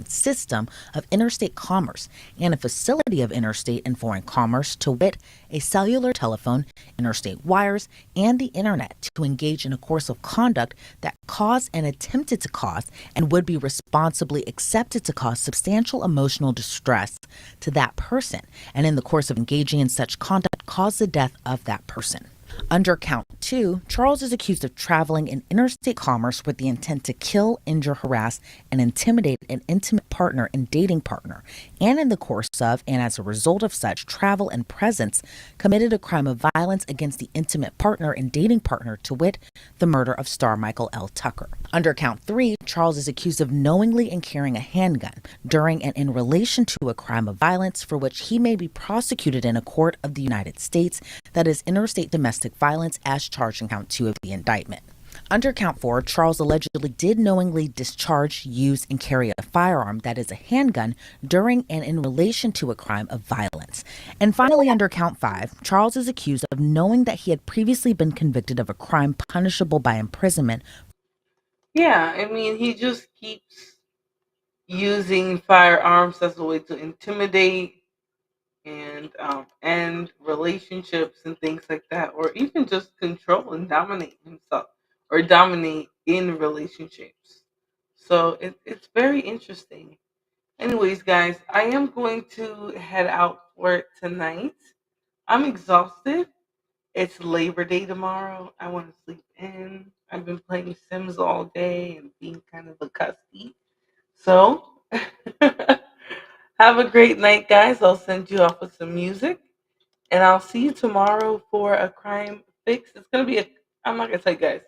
system of interstate commerce and a facility of interstate and foreign commerce, to wit, a cellular telephone, interstate wires, and the internet, to engage in a course of conduct that caused and attempted to cause and would be responsibly accepted to cause substantial emotional distress to that person, and in the course of engaging in such conduct cause the death of that person. Under count 2, Charles is accused of traveling in interstate commerce with the intent to kill, injure, harass, and intimidate an intimate partner and dating partner, and in the course of and as a result of such travel and presence, committed a crime of violence against the intimate partner and dating partner, to wit, the murder of Star Michael L. Tucker. Under count 3, Charles is accused of knowingly and carrying a handgun during and in relation to a crime of violence for which he may be prosecuted in a court of the United States, that is interstate domestic violence, as charged in count 2 of the indictment. Under count 4, Charles allegedly did knowingly discharge, use, and carry a firearm, that is a handgun, during and in relation to a crime of violence. And finally, under count 5, Charles is accused of knowing that he had previously been convicted of a crime punishable by imprisonment. Yeah, I mean, he just keeps using firearms as a way to intimidate and end relationships and things like that, or even just control and dominate himself or dominate in relationships. So it's very interesting. Anyways, guys, I am going to head out for tonight. I'm exhausted. It's Labor Day tomorrow. I want to sleep in. I've been playing Sims all day and being kind of a cussy. So, have a great night, guys. I'll send you off with some music. And I'll see you tomorrow for a crime fix. It's going to be I'm not going to tell you guys,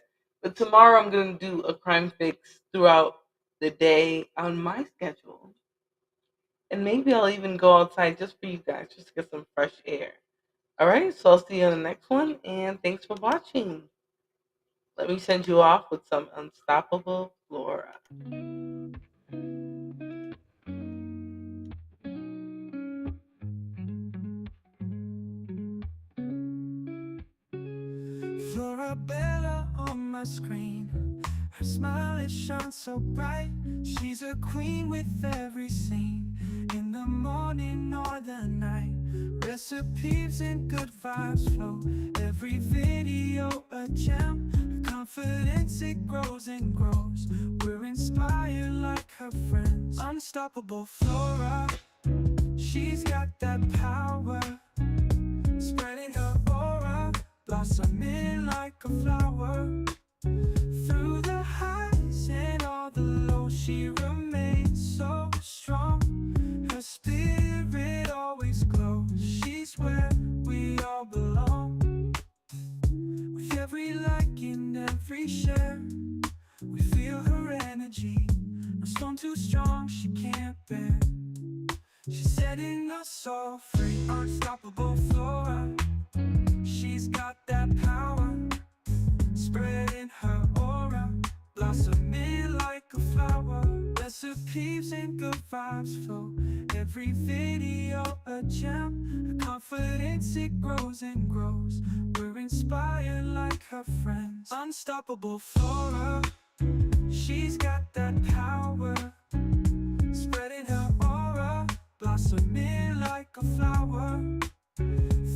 but tomorrow I'm going to do a crime fix throughout the day on my schedule. And maybe I'll even go outside just for you guys, just to get some fresh air. All right, so I'll see you on the next one, and thanks for watching. Let me send you off with some Unstoppable Flora. Florabella on my screen. Her smile, it shines so bright. She's a queen with every scene. In the morning or the night, recipes and good vibes flow. Every video a gem. Her confidence, it grows and grows. We're inspired like her friends. Unstoppable Flora, she's got that power. Spreading her aura, blossoming like a flower. Through the highs and all the lows, she remains so strong. Her spirit always glows. She's where we all belong. With every like and every share, we feel her energy. No storm too strong, she can't bear. She's setting us all free. Unstoppable Flora, she's got that power. Spreading her aura, blossoming like a flower. Recipes and good vibes flow. Every video a gem. Her confidence, it grows and grows. We're inspired like her friends. Unstoppable Flora, she's got that power. Spreading her aura, blossoming like a flower.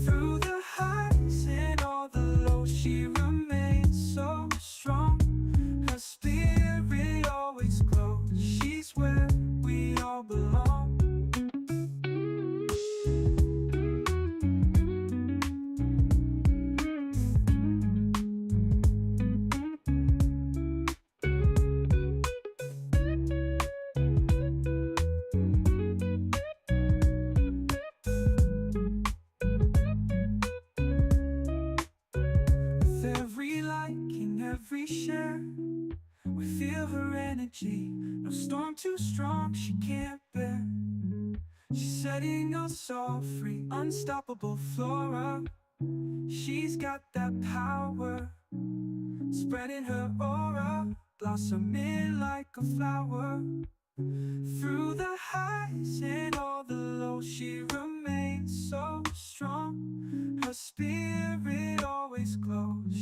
Through the highs and all the lows, she remains so strong. Her spirit always glows. She's where we all belong. With every like and every share, we feel her energy. No storm too strong, she can't bear. She's setting us all free. Unstoppable Flora, she's got that power. Spreading her aura, blossoming like a flower. Through the highs and all the lows, she remains so strong. Her spirit always glows.